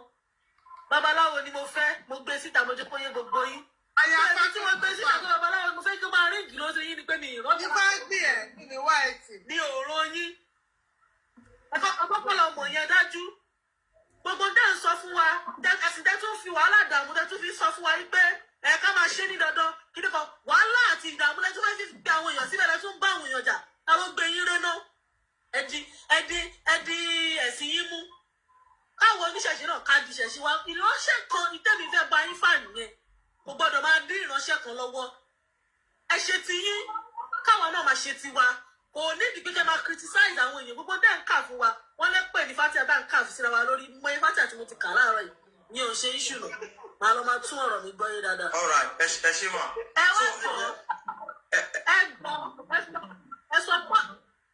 Babaláwo ni mo fẹ́, mo gbé síta mo jẹ́ kó yé gbogbo yín. àyàfà tí wọ́n gbé sí àgọ́ babaláwo mo fẹ́ kí ó máa ríǹgì lóṣù yín ni pé mi ìrọ́jú ìfá gbé ẹ̀ ní wáìtì. ní òòrùn yín ọgbọ́pọ̀lọ ọmọ yẹn dájú gbogbo tẹ́ ń sọ fún wa ẹ̀sìn tẹ́ tún fi wàhálà dààmú tẹ́ tún fi sọ fún wa wípé ẹ̀ka máa ṣe ní dandan kí ni kan wàhálà àti ìdààmú tẹ́ tún fẹ́ fi gbé àwọn èèyàn síbẹ̀ tẹ́ tún bá àwọn èèyàn jà àwọn gbé yín réná ẹ̀dí ẹ̀sìn yín mú káwọn oníṣẹ̀ṣe náà ká di ṣẹ̀ṣe wa ìránṣẹ́ kan ìtẹ́mi fẹ́ gba yín fà nìyẹn kò gbọ́dọ̀ máa dín ìránṣẹ́ kan lọ́wọ́ ẹ ṣe ti yín káwọn náà máa ṣe tiwa kò ní ìdí pé kẹ́ máa criticize àwọn èèyàn gbogbo dẹ́ ń kà fún wa wọ́n lè pè ní fatia bá ń kà fún síra wa lórí mọ iye fatia tí mo ti kà láàárọ̀ yìí ní ò ṣe iṣu nà máa lọ máa tún ọ̀rọ̀ mi gbọ́ yé dáadáa. all right ẹ ṣe mọ. ẹ wá sọ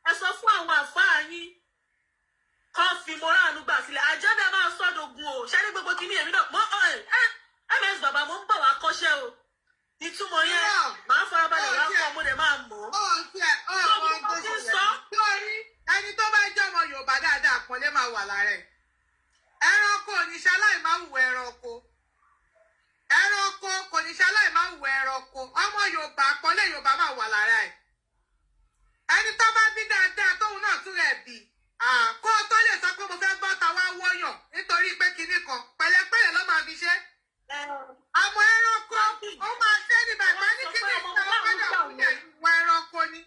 ẹ sọ fún àwọn àfáà yín kan fi mọ́ra àánú gbà sílẹ̀ àjẹ́bẹ̀ máa sọ́dọ̀gùn o ṣẹ́ni gbogbo kìíní èmi náà mọ́ ms bàbá mo ń bọ̀ wá kọ́ṣẹ́ o ìtumọ̀ yẹn máa farabalẹ̀ wá kọ́ mo dẹ̀ máa mọ̀ ẹni tó bá jẹ́ ọmọ Yorùbá dáadáa àpọ́nlé máa wà lára ẹ̀ ẹranko kò ní ṣaláì máa wù ẹranko kò ní ṣaláì máa wù ẹranko ọmọ Yorùbá àpọ́nlé Yorùbá máa wà lára ẹ̀ ẹni tó bá bí dáadáa tóun náà tún rẹ̀ bí kó o tó lè sọ pé mo fẹ́ bá ta wá wọ́yàn nítorí pé kinní kan pẹ̀lẹ́pẹ̀lẹ́ ló máa fi ṣe àmọ́ ẹranko ó máa ṣe ní bàbá ní kíní ìwà ẹranko ni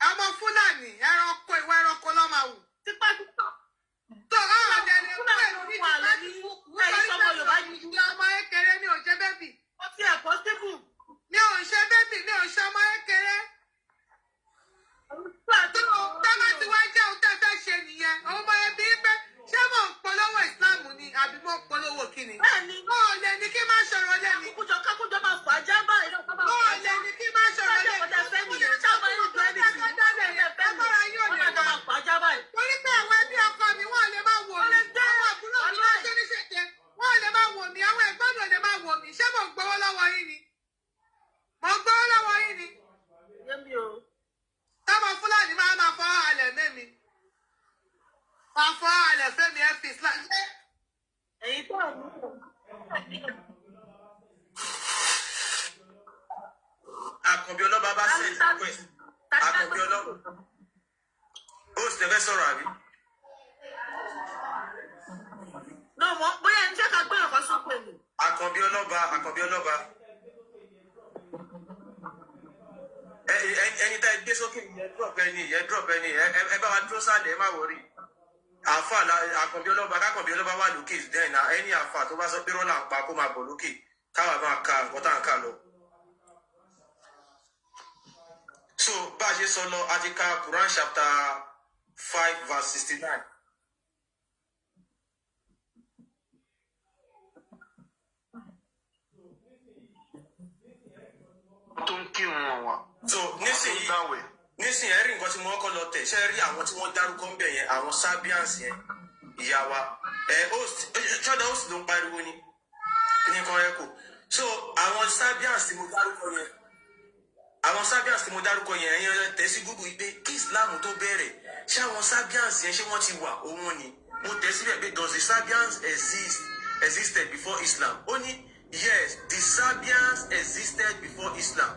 ọmọ Fúlàní ẹranko ìwà ẹranko ló máa wù. tó ọ̀rọ̀ dẹ̀ lè mú ẹ̀rù ní ìdílé ọmọ ékeré mi ò ṣe bébì. mi ò ṣe bébì mi ò ṣe ọmọ ékeré. tọ́lá tí wá jẹ́ ohun tẹ́ fẹ́ ṣe nìyẹn ọmọ ẹbí pé ṣé mò ń polówó ìsìláàmù ni àbí mò ń polówó kíni. ó lè ní kí má ṣòro lé mi. kákújọ máa fà á já báyìí. ó lè ní kí má ṣòro lé mi. torí pé àwọn ẹbí ọkọ mi wọ́n lè máa wò mí àwọn àbúrò mi máa ṣe ní ṣètè wọ́n lè máa wò mí àwọn ẹ̀gbọ́n mi ò lè máa wò mí ṣé mò ń gbowó lọ́wọ́ yín ni tọ́mọ Fúlàní máa fọ́ alẹ̀ mẹ́mi máa fọ́ alẹ̀ fẹ́mi ẹ̀ fi Islam. èyí tó ń mú Àkànbí ọlọ́ba bá send request Àkànbí ọlọ́ba ó sì tẹ́fẹ́ sọ̀rọ̀ àbí. náà mọ̀ bóyá ẹni jẹ́ ká gbé ọ̀kan sókè ni. Àkànbí ọlọ́ba ẹni tá ẹ gbé sókè yẹn drop ẹni ẹ bá wa dúró sálẹ̀ ẹ má wọrí àfà Àkànbí ọlọ́ba kákànbí ọlọ́ba wà lókè dẹ́n ẹni àfà tó bá sọ pé rọ́là ń pa kó máa bọ̀ lókè káwa máa ka nǹkan tá à ń kà lọ. So bá a ṣe sọ lọ a ti ka Quran chapter 5 verse 69. tó ń kírun wọn wà. So nísìnyí ẹ rí nǹkan tí wọ́n kọ́ lọ tẹ̀ ṣe rí àwọn tí wọ́n dárúkọ ń bẹ̀ yẹn àwọn Sabians yẹn ìyá wa ṣọ́dọ̀ host ló ń pariwo ní nǹkan ẹ kò so àwọn Sabians tí mo dárúkọ yẹn ẹ̀yìn tẹ̀ sí Google pé kí Islam tó bẹ̀rẹ̀ ṣé àwọn Sabians yẹn ṣé wọ́n ti wà òun ni mo tẹ̀ síbẹ̀ pé does the Sabians existed before Islam ó ní yes the Sabians existed before Islam.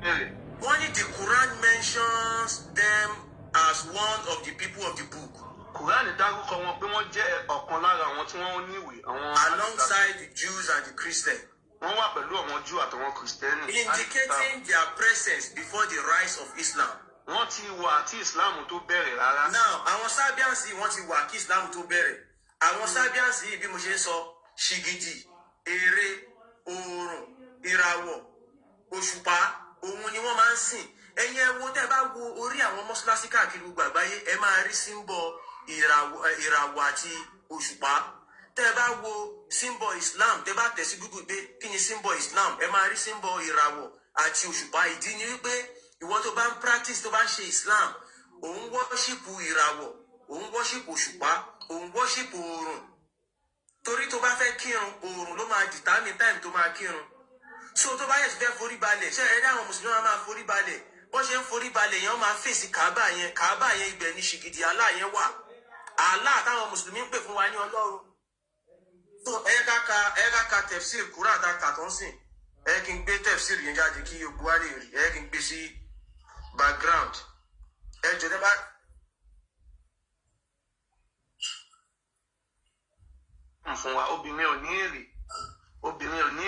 Wọ́n ní the Quran mentions them as one of the people of the book. Quran dárúkọ wọn pé wọ́n jẹ́ ọ̀kan lára àwọn tí wọ́n níwèé àwọn. Alongside the Jews and the Christians. Wọ́n wà pẹ̀lú àwọn Jew àtàwọn Kristẹni. Indicating their presence before the rise of Islam. Wọ́n ti wà tí Islam tó bẹ̀rẹ̀ rárá. Now àwọn Sabians yìí wọ́n ti wà kí Islam tó bẹ̀rẹ̀. Àwọn Sabians yìí bí mo ṣe ń sọ ṣìgìdì ère oòrùn ìràwọ̀ òṣùpá òun ni wọ́n máa ń sìn ẹ̀yin ẹ wo tẹ́ bá wo orí àwọn mọ́ṣáláṣí káàkiri gbogbo àgbáyé ẹ máa rí símbọ̀ ìràwọ̀ àti òṣùpá tẹ́ bá wo símbọ̀ Islam tẹ́ bá tẹ̀ sí Google pé kí ni símbọ̀ Islam ẹ máa rí símbọ̀ ìràwọ̀ àti òṣùpá ìdí ni wípé ìwọ tó bá ń practice tó bá ń ṣe Islam òun wọ́ṣípù ìràwọ̀ òun wọ́ṣípù òṣùpá òun wọ́ṣípù oòrùn torí tó bá fẹ́ kírun oòrùn ló máa determine time tó máa kírun so tó bá yẹ fẹ́ forí balẹ̀ ṣé ẹ̀rí àwọn mùsùlùmí máa forí balẹ̀ wọ́n ṣe ń forí balẹ̀ yẹn wọ́n máa fèsì kàábà yẹn ibẹ̀ ní ṣìgìdì Allah yẹn wà Allah táwọn mùsùlùmí ń pè fún wa ní Ọlọ́run So ẹ ká tafsir Quran ta ka ton sin. Ẹ kí n gbé tafsir yẹn jáde kí gbogbo wa lè rí. Ẹ kí n gbé sí background. Ẹ jọ̀ọ́ tẹ́ bá fún wa obìnrin ò ní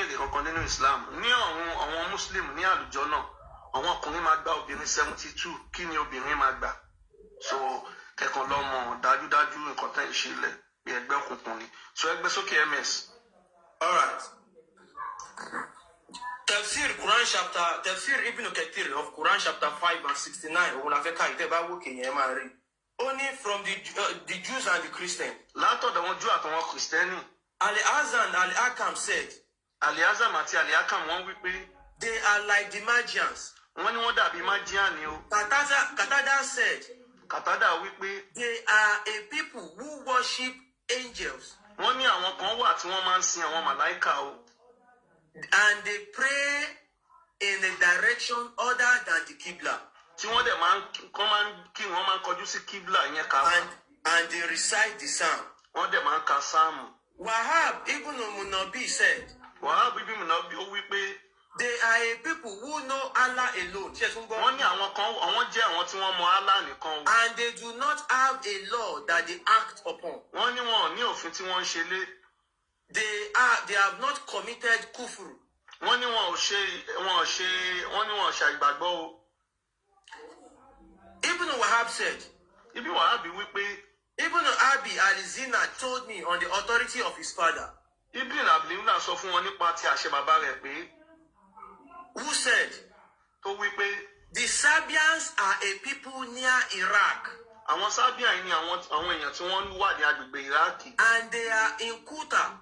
èrè kankan nínú Islam. Ní àwọn Muslim ní àlùjọ náà àwọn ọkùnrin máa gba obìnrin 72 kí ni obìnrin máa gbà. So kẹkàn lọ mọ̀ dájúdájú nǹkan tẹ́ ìṣẹ̀lẹ̀ bí ẹgbẹ́ òkùnkùn ni. So ẹgbẹ́ sókè MS. all right. Tafsir Ibn Kathir of Quran chapter 5 verse 69. Òun la fẹ́ ká ìtẹ́ bá wókè yẹn máa rí. Only from the Jews and the Christians. Látọ̀dọ̀ wọn Júù àtàwọn Kristẹni. Al-Azan and Al-Akam said. Al-Azam àti Al-Akam wọ́n wí pé. They are like the Magians. Wọ́n ní wọ́n dàbí Magian ni o. Katada said. Katada wí pé. They are a people who worship angels. Wọ́n ní àwọn kan wà tí wọ́n máa ń sin àwọn màláíkà o. And they pray in a direction other than the Qibla. Tí wọ́n dẹ̀ máa ń kọjú sí Qibla yẹn ká. And they recite the psalm. Wọ́n dẹ̀ máa ń ka sáàmù. Wahab ibn Munabi said. Wahab ibn Munabi ó wí pé. They are a people who know Allah alone. Wọ́n ní àwọn jẹ́ àwọn tí wọ́n mọ Allah nìkan o. And they do not have a law that they act upon. Wọ́n ní wọn ò ní òfin tí wọ́n ń ṣe lé. They have not committed kufru. Wọ́n ní wọn ò ṣe àìgbàgbọ́ o. Ibn Wahab said. Ibn Wahab wí pé. Ibn Abi al-Zina told me on the authority of his father. Ibn Abdullah sọ fún wọn nípa ti àṣẹ bàbá rẹ̀ pé. Who said? Tó wí pé. The Sabians are a people near Iraq. Àwọn Sabian ni àwọn èèyàn tí wọ́n wà ní agbègbè Iraq. And they are in Kuta.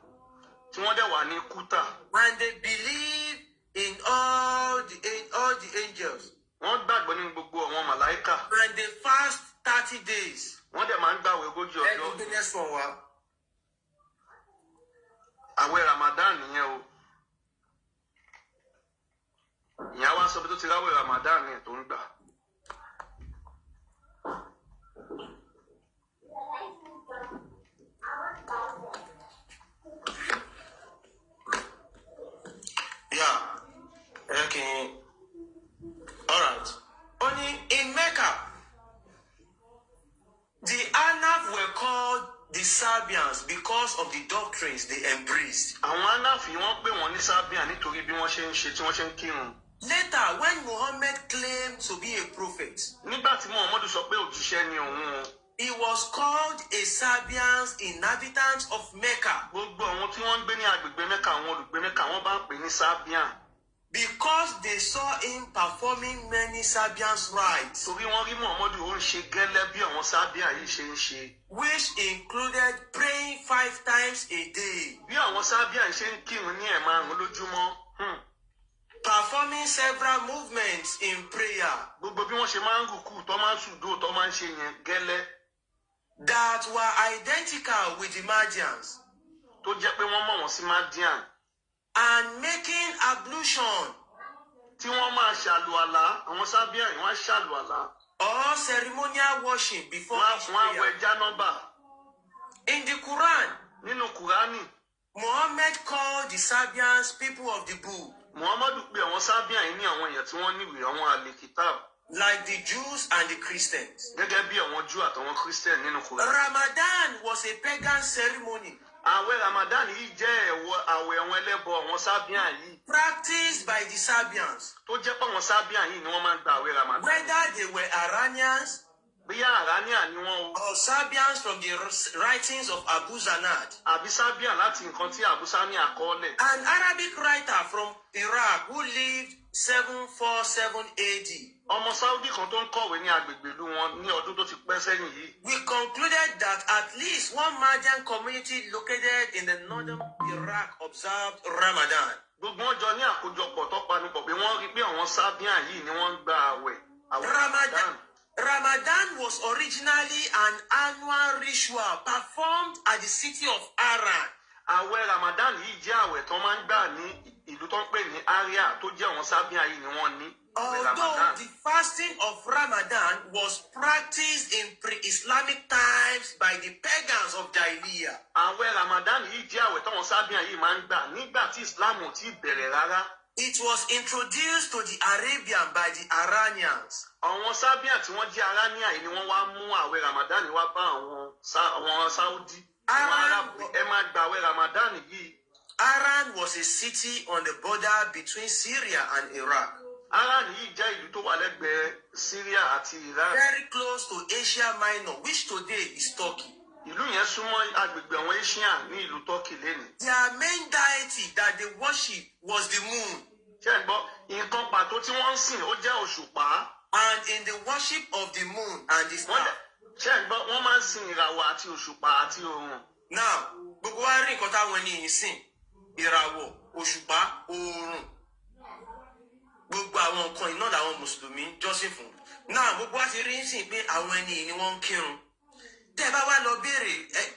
Tí wọ́n dẹ̀ wà ní Kuta. And they believe in all the angels. Wọ́n gbàgbọ́ nínú gbogbo àwọn màláíkà. And they fast 30 days. Wọ́n dẹ̀ máa ń gbààwẹ̀ 40 ọjọ́. Ẹni tó next one wa. Àwẹ̀ Ramadan nìyẹn o. Ìyá wa sọ pé tó ti ráwẹ̀ Ramadan ni tó ń gbà. Yeah. Okay. All right. Only in Mecca, the Anaf were called the Sabians because of the doctrines they embraced. Àwọn Anaf wọ́n pè wọ́n ní Sabian nítorí bí wọ́n ṣe ń ṣe tí wọ́n ṣe ń kírun. Later, when Mohammed claimed to be a prophet, nígbà tí Muhammad sọ pé òjíṣẹ́ ni òun. He was called a Sabians, inhabitants of Mecca. Gbogbo àwọn tí wọ́n ń gbé ní agbègbè Mecca, àwọn olùgbé Mecca, wọ́n bá ń pè ní Sabian. Because they saw him performing many Sabians rites. Torí wọ́n rí Muhammad ó ń ṣe gẹ́lẹ́ bí àwọn Sabian yìí ṣe ń ṣe. Which included praying 5 times a day. Bí àwọn Sabian ṣe ń kírun ní ẹ̀ẹ̀márùn-ún lójúmọ́. Performing several movements in prayer. Gbogbo bí wọ́n ṣe máa ń rùkú tó máa ń sùdó tó máa ń ṣe yẹn gẹ́lẹ́. That were identical with the Magians. Tó jẹ́ pé wọ́n mọ̀ wọ́n sí Magian. And making ablution. Tí wọ́n máa ṣàlùwàlá, àwọn Sabian yìí wọ́n ṣàlùwàlá. Or ceremonial washing before each prayer. Wọ́n wẹ̀ jánábà. In the Quran. Nínú Kùránì. Muhammad called the Sabians people of the book. Muhammadu pè àwọn Sabian yìí ní àwọn èèyàn tí wọ́n níwèé àwọn àlèkìtàb. Like the Jews and the Christians. Gẹ́gẹ́ bí àwọn Júù àtàwọn Christian nínú Kùránì. Ramadan was a pagan ceremony. Àwẹ̀ Ramadan yìí jẹ́ àwẹ̀ àwọn ẹlẹ́bọ àwọn Sabian yìí. Practiced by the Sabians. Tó jẹ́ pé àwọn Sabian yìí ni wọ́n máa ń gba àwẹ̀ Ramadan. Whether they were Iranians. Bóyá Iranian ni wọ́n o. Or Sabians from the writings of Abu Zanad. Àbí Sabian láti nǹkan tí Abu Sani àkọọ́lẹ̀. An Arabic writer from Iraq who lived 747 AD. Ọmọ Saudi kan tó ń kọ̀wé ní agbègbè ìlú wọn ní ọdún tó ti pẹ́ sẹ́yìn yìí. We concluded that at least one Madian community located in the northern Iraq observed Ramadan. Gbogbo wọn jọ ní àkójọpọ̀ tó panupọ̀ pé wọ́n rí pé àwọn Sabian yìí ni wọ́n ń gba àwẹ̀ Ramadan. Ramadan was originally an annual ritual performed at the city of Aran. Àwẹ̀ Ramadan yìí jẹ́ àwẹ̀ tó máa ń gbà ní ìlú tó ń pè ní Aria tó jẹ́ àwọn Sabian yìí ni wọ́n ní. Although the fasting of Ramadan was practiced in pre-Islamic times by the pagans of Jahiliyyah. Àwẹ̀ Ramadan yìí jẹ́ àwẹ̀ táwọn Sabian yìí máa ń gbà nígbà tí Islam ò tí bẹ̀rẹ̀ rárá. It was introduced to the Arabian by the Iranians. Àwọn Sabian tí wọ́n jẹ́ Iranian yìí ni wọ́n wá mú àwẹ̀ Ramadan wá bá àwọn Saudi. Ẹ máa gba àwẹ̀ Ramadan yìí. Iran was a city on the border between Syria and Iraq. Iran yìí jẹ́ ìlú tó wà lẹ́gbẹ̀ẹ́ Syria àti Iran. Very close to Asia Minor, which today is Turkey. Ìlú yẹn súnmọ́ agbègbè àwọn Asian ní ìlú Turkey lẹ́nu. Their main deity that they worship was the moon. Ṣé ẹ gbọ́ nǹkan pàtó tí wọ́n ń sìn ó jẹ́ òṣùpá. And in the worship of the moon and the star. Ṣé ẹ gbọ́ wọ́n máa ń sin ìràwọ̀ àti òṣùpá àti oòrùn. Now, gbogbo wa rí nǹkan táwọn ènìyàn sìn. Ìràwọ̀, òṣùpá, oòrùn. Gbogbo àwọn nǹkan iná làwọn Mùsùlùmí jọ́sìn fún. Now, gbogbo wa ti rí sìn pé àwọn ènìyàn ni wọ́n ń kírun. Tẹ́ bá wá lọ béèrè,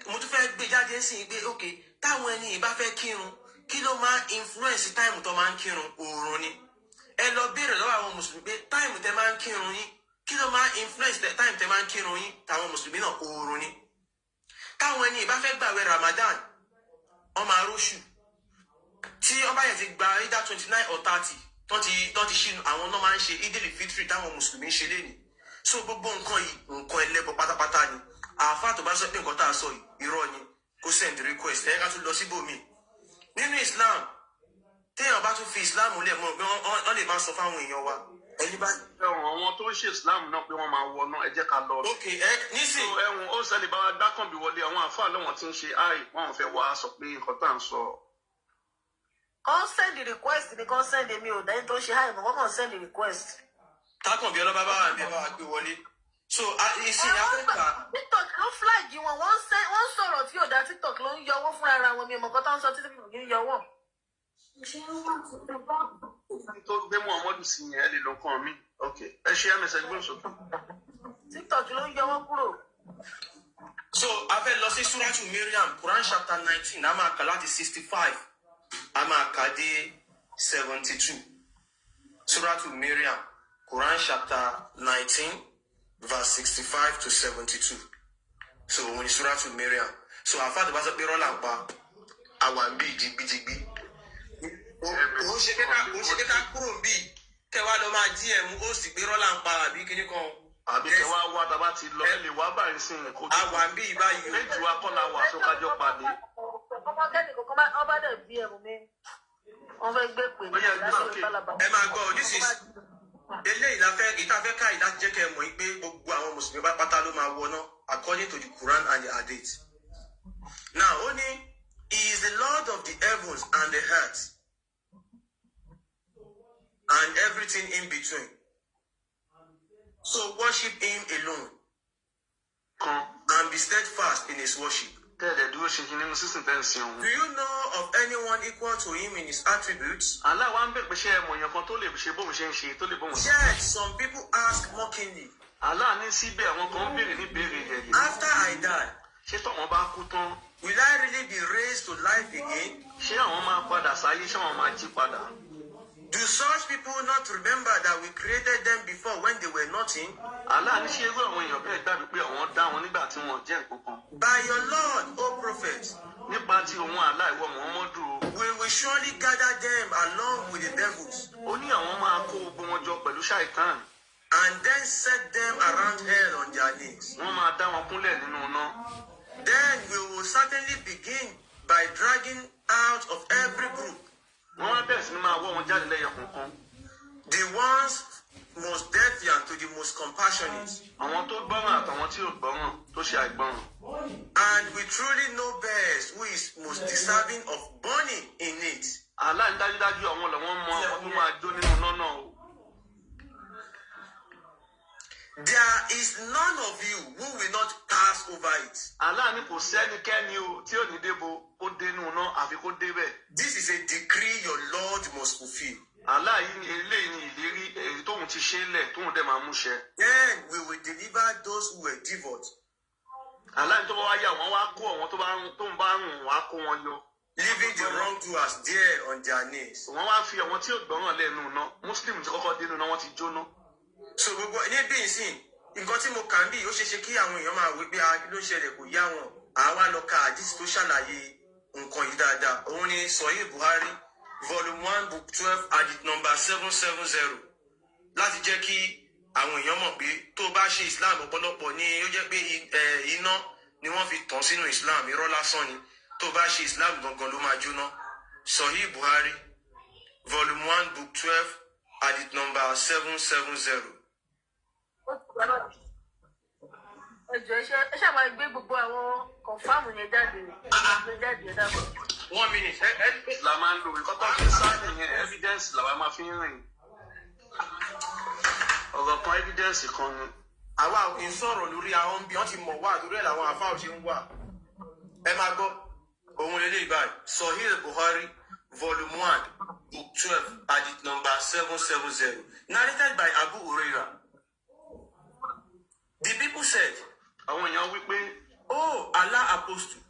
mo tún fẹ́ gbé jáde sí pé okay, táwọn ènìyàn bá fẹ́ kírun, kí ló máa influence time tó máa ń kírun? Oòrùn ni. Ẹ lọ béèrè lọ́wọ́ àwọn Mùsùlùmí pé time tẹ́ máa ń kírun yín, kí ló máa influence time tẹ́ máa ń kírun yín? Táwọn Mùsùlùmí náà oòrùn ni. Táwọn ènìyàn bá fẹ́ gbààwẹ̀ Ramadan, wọ́n máa róṣù. Tí wọ́n bá yẹ ti gba either 29 or 30, tó ti ṣínú àwọn náà máa ń ṣe Idil Fitri táwọn Mùsùlùmí ń ṣe lénìí. So gbogbo nǹkan yìí, nǹkan ẹlẹ́bọ pátápátá ni. Àáfàá tó bá sọ pé nǹkan tá a sọ yìí, irọ́ ni, kó send request, ẹ ká tún lọ síbòmí. Nínú Islam, téèyàn bá tún fi Islam lẹ̀ mọ́ pé wọ́n lè máa sọ fáwọn èèyàn wa. Ẹni bá. Àwọn tó ń ṣe Islam náà pé wọ́n máa wọ náà ẹ jẹ́ ká lọ. Ok, nísìnyí. Ẹ̀wọ̀n ó ṣẹlẹ̀ bá wa dákànbí wọlé àwọn àáfàá lọ́wọ́n tí ń ṣe àì wọ́n fẹ́ wá sọ pé nǹkan tá à ń sọ. Kàn send request ni kàn send èmi ò dẹ́ni tó ṣe àì mọ̀ kàn send request. Tákànbí ọlọ́ba bá wà ní ẹ bá wa gbé wọlé. So ìsìn Áfíríkà. TikTok ló flag wọn wọ́n sọ̀rọ̀ tí ò dá TikTok ló ń yọwọ́ fúnra ara wọn mi ò mọ̀ kọ́ tó ń sọ títí kì í yọwọ́. Tó gbé Mohammed sí yẹn ẹ lè lọ kàn mí. Ok, ẹ ṣe ẹmẹsẹ gbọ́n sókè. TikTok ló ń yọwọ́ kúrò. So a fẹ́ lọ sí Suratu Maryam, Quran chapter 19, a máa kà láti 65, a máa kà dé 72. Suratu Maryam, Quran chapter 19. Verse 65 to 72. So when you Suratu Maryam, so our father was a bit rolling back. I want be jigbi. O ṣe kẹta kúrò bí kẹwàá lọ máa jí ẹmu ó sì gbé rolling back àbí kíní kan. Àbí kẹwàá wá tàbá ti lọ ẹ lè wá báyìí sí ìrìn kó. Àwọn bí báyìí. Méjì wa kọ́ la wà sókájọ́ pàdé. Ọmọ kẹ́ni kọ̀ọ̀kan ọba dẹ̀ bí ẹ̀mú mi. Wọ́n fẹ́ gbé pè ní ìdájọ́. Ẹ máa gbọ́ nísinsìnyí. Eléyìí la fẹ́ ìtafẹ́ káyìí láti jẹ́ kẹ́ ẹ mọ̀ pé gbogbo àwọn Mùsùlùmí pátá ló máa wọná according to the Quran and the Hadith. Now only he is the Lord of the heavens and the earth and everything in between. So worship him alone and be steadfast in his worship. Do you know of anyone equal to him in his attributes? Yet some people ask mockingly, after I die, will I really be raised to life again? Do such people not remember that we created them before when they were nothing? By your Lord, O prophet, we will surely gather them along with the devils and then set them around hell on their knees. Then we will certainly begin by dragging out of every group the ones most defiant to the most compassionate. And we truly know best who is most deserving of burning in it. There is none of you who will not pass over it. This is a decree your Lord must fulfill. Then we will deliver those who were devout. leaving the wrongdoers there on their knees. wọ́n wá fi àwọn tí ò gbọ́ràn lẹ́nu ná muslim ti kọ́kọ́ dénú náà wọ́n ti jóná. So gbogbo níbí ìsìn nǹkan tí mo kà ń bí ó ṣeéṣe kí àwọn èèyàn máa wí pé kí ló ṣẹlẹ̀ kò yá wọn àwa lọ ka hadith tó ṣàlàyé nǹkan yìí dáadáa. Òun ni Sahih Buhari volume 1 book 12 hadith number 770 láti jẹ́ kí àwọn èèyàn mọ̀ pé tó bá ṣe Islam ọ̀pọ̀lọpọ̀ ni ó jẹ́ pé iná ni wọ́n fi tàn sínú Islam irọ́ lásán ni tó bá ṣe Islam gangan ló máa jóná. Sahih Buhari volume 1 book 12 hadith number 770. ẹjọ ẹ ṣáà máa gbé gbogbo àwọn kọfáàmù yẹn jáde. 1 minute. la máa ń lo nǹkan tó fi sáàdì yẹn evidence làwa máa fi ń rìn ọ̀rọ̀ kan evidence kan ni. àwa ò kì í sọ̀rọ̀ lórí àwọn bí wọ́n ti mọ̀ wá lórí ẹ̀ làwọn àfáà ṣe ń wà. ẹ máa gbọ́ òun lè lè báyìí Sahih Buhari volume 1 book 12 hadith number 770 narrated by Abu Hurairah. The people said, àwọn èèyàn wí pé "Oh Allah apostle,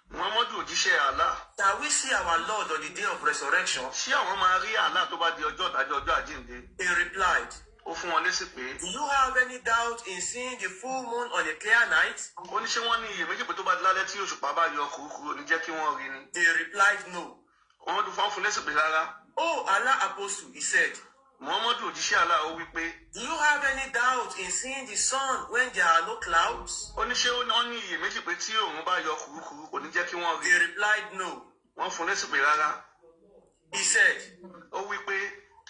muhammadu òjíṣẹ́ Allah shall we see our Lord on the day of resurrection?" ṣé àwọn máa rí Allah tó bá di ọjọ́ ìdájọ́ ọjọ́ àjíǹde. He replied, ó fún wọn lésì pé "Do you have any doubt in seeing the full moon on a clear night?" ó ní ṣé wọ́n ní iyèméjì pé tó bá di lálẹ́ tí òṣùpá bá yọ kúrúkúrú ní jẹ́ kí wọ́n rí ni. They replied, "No." wọ́n fún lésì pé rárá. "Oh Allah apostle," he said, muhammadu òjíṣẹ́ Allah ó wí pé "Do you have any doubt in seeing the sun when there are no clouds?" ó ní ṣé wọ́n ní iyèméjì pé tí òun bá yọ kúrúkúrú kò ní jẹ́ kí wọ́n rí. They replied, "No." wọ́n fún lésì pé rárá. He said, ó wí pé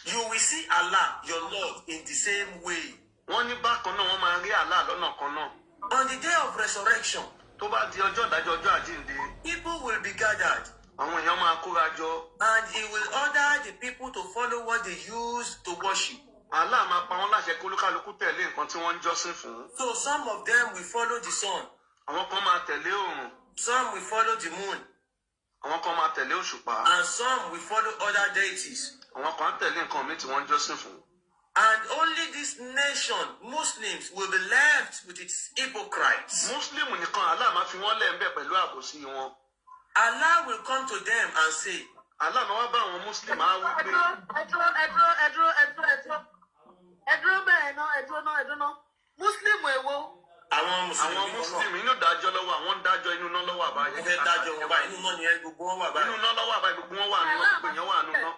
"You will see Allah your Lord in the same way." wọ́n ní bákan náà wọ́n máa rí Allah lọ́nà kan náà. On the day of resurrection, tó bá di ọjọ́ ìdájọ́ ọjọ́ àjíǹde people will be gathered, àwọn èèyàn máa kóra jọ. and he will order the people to follow what they use to worship. Allah máa pa wọ́n láṣẹ kí olúkálukú tẹ̀lé nǹkan tí wọ́n ń jọ́sìn fún. So some of them will follow the sun, àwọn kan máa tẹ̀lé oòrùn, some will follow the moon, àwọn kan máa tẹ̀lé òṣùpá, and some will follow other deities. àwọn kan tẹ̀lé nǹkan míì tí wọ́n ń jọ́sìn fún. And only this nation, Muslims, will be left with its hypocrites. muslim nìkan Allah máa fi wọ́n lẹ́ẹ̀mbẹ̀ pẹ̀lú àbòsí wọn. Allah will come to them and say, Allah máa wá bá àwọn muslim á wí pé ẹdúró bẹ́ẹ̀ náà muslim èwo. àwọn àwọn muslim inú dájọ́ lọ́wọ́ àwọn ń dájọ́ inú náà lọ́wọ́ àbáyé. wọ́n fẹ́ dájọ́ wọn báyìí, inú náà ni gbogbo wọn wà báyìí. inú náà lọ́wọ́ àbáyé gbogbo wọn wà nínú gbogbo èèyàn wà nínú náà.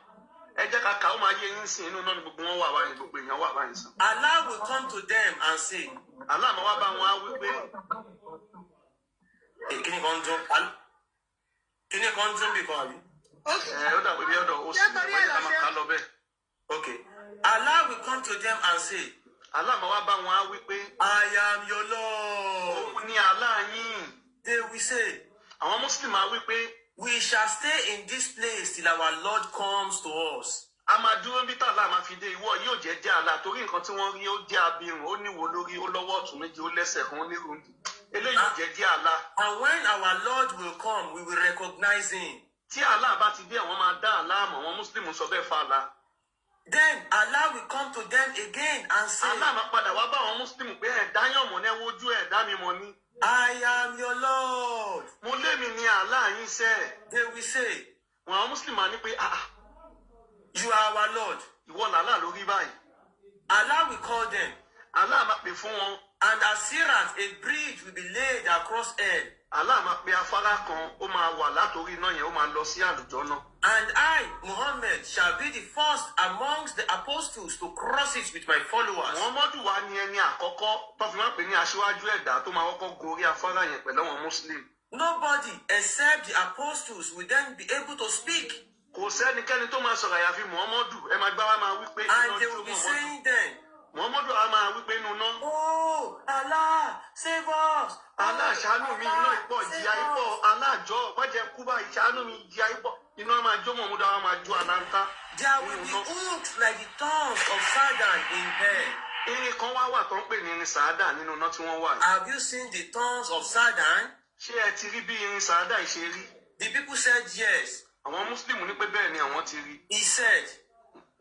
ẹ jẹ́ ká kà ó máa yé yín sìn inú náà ni gbogbo wọn wà báyìí gbogbo èèyàn wà báyìí sàn. Allah will come to them and say, Allah máa wá bá wọn á wí pé kíni kan dún bí kan àbí? ó dàbí bí ọ̀dọ̀ ó sì ní ìpàdé ká máa ká lọ bẹ́ẹ̀. Okay. Allah will come to them and say, Allah máa wá bá wọn á wí pé "I am your Lord." òun ni Allah yín. They will say, àwọn muslim á wí pé "We shall stay in this place till our Lord comes to us." a máa dúró bí tààlà máa fi dé ìwọ yóò jẹ́ Allah torí nǹkan tí wọ́n rí ó jẹ́ abirùn ó níwò lórí ó lọ́wọ́ ọ̀tún méjì ó lẹ́sẹ̀ kan ó nírúndì eléyìí yóò jẹ́ Allah. And when our Lord will come, we will recognize him. tí Allah bá ti dé àwọn máa dá Allah mọ̀ àwọn muslim sọ bẹ́ẹ̀ fa Allah. Then Allah will come to them again and say, Allah máa padà wá bá àwọn muslim pé ẹ̀dá yàn mọ̀ ní ẹwọ́jú ẹ̀dá mi mọ̀ ní. "I am your Lord." mo lémi ní Allah yín sẹ́. They will say, wọn àwọn muslim máa ní pé "You are our Lord." ìwọ làlá lórí báyìí. Allah will call them, Allah máa pè fún wọn. and as Sirat, a bridge will be laid across hell. Allah máa pe afárá kan ó máa wà látòrí iná yẹn ó máa lọ sí àlùjọ náà. And I, Mohammed, shall be the first amongst the apostles to cross it with my followers. Muhammadu wa ni ẹni àkọ́kọ́ tó fi máa pè ní aṣíwájú ẹ̀dá tó máa kọ́kọ́ gorí afárá yẹn pẹ̀lú àwọn muslim. Nobody except the apostles will then be able to speak. kò sẹ́nikẹ́ni tó máa sọ̀rọ̀ àyàfi Muhammadu ẹ máa gbá wa máa wí pé And they will be saying then, Muhammadu á máa wí pé inú náà. "Oh, Allah, save us." Allah ṣàánú mi iná ìpọ̀ ìjìyà ìpọ̀ Allah jọ̀ọ́ má jẹ́ kú báyìí ṣàánú mi ìjìyà ìpọ̀ iná máa jó Muhammadu á máa jó aláǹtá. There will be hooks like the tongues of Satan in hell. irin kan wá wà tó ń pè ní irin sàádà nínú iná tí wọ́n wà yìí. Have you seen the tongues of Satan? ṣé ẹ ti rí bí irin sàádà yìí ṣe rí? The people said yes. àwọn muslim ní pé bẹ́ẹ̀ ni àwọn ti rí. He said,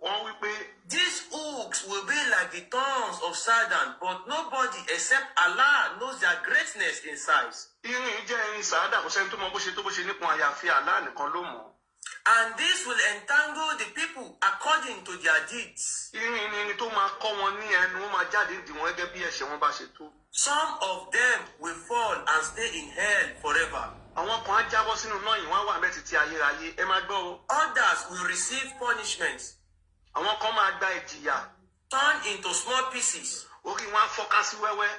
wọ́n wí pé these hooks will be like the thorns of Satan, but nobody except Allah knows their greatness in size. irin jẹ́ irin sàádà, kò sẹ́ni tó mọ bó ṣe nípọn àyàfi Allah nìkan ló mọ̀. And this will entangle the people according to their deeds. irin ni irin tó máa kọ́ wọn ní ẹnu, wọ́n máa jáde dì wọ́n gẹ́gẹ́ bí ẹ̀ṣẹ̀ wọn bá ṣe tó. Some of them will fall and stay in hell forever. àwọn kan á jábọ́ sínú náà yìí, wọ́n á wà bẹ́ẹ̀ títí ayérayé. Ẹ máa gbọ́ o. Others will receive punishment, àwọn kan máa gba ìjìyà, turn into small pieces, orí wọn á fọ́ká sí wẹ́wẹ́.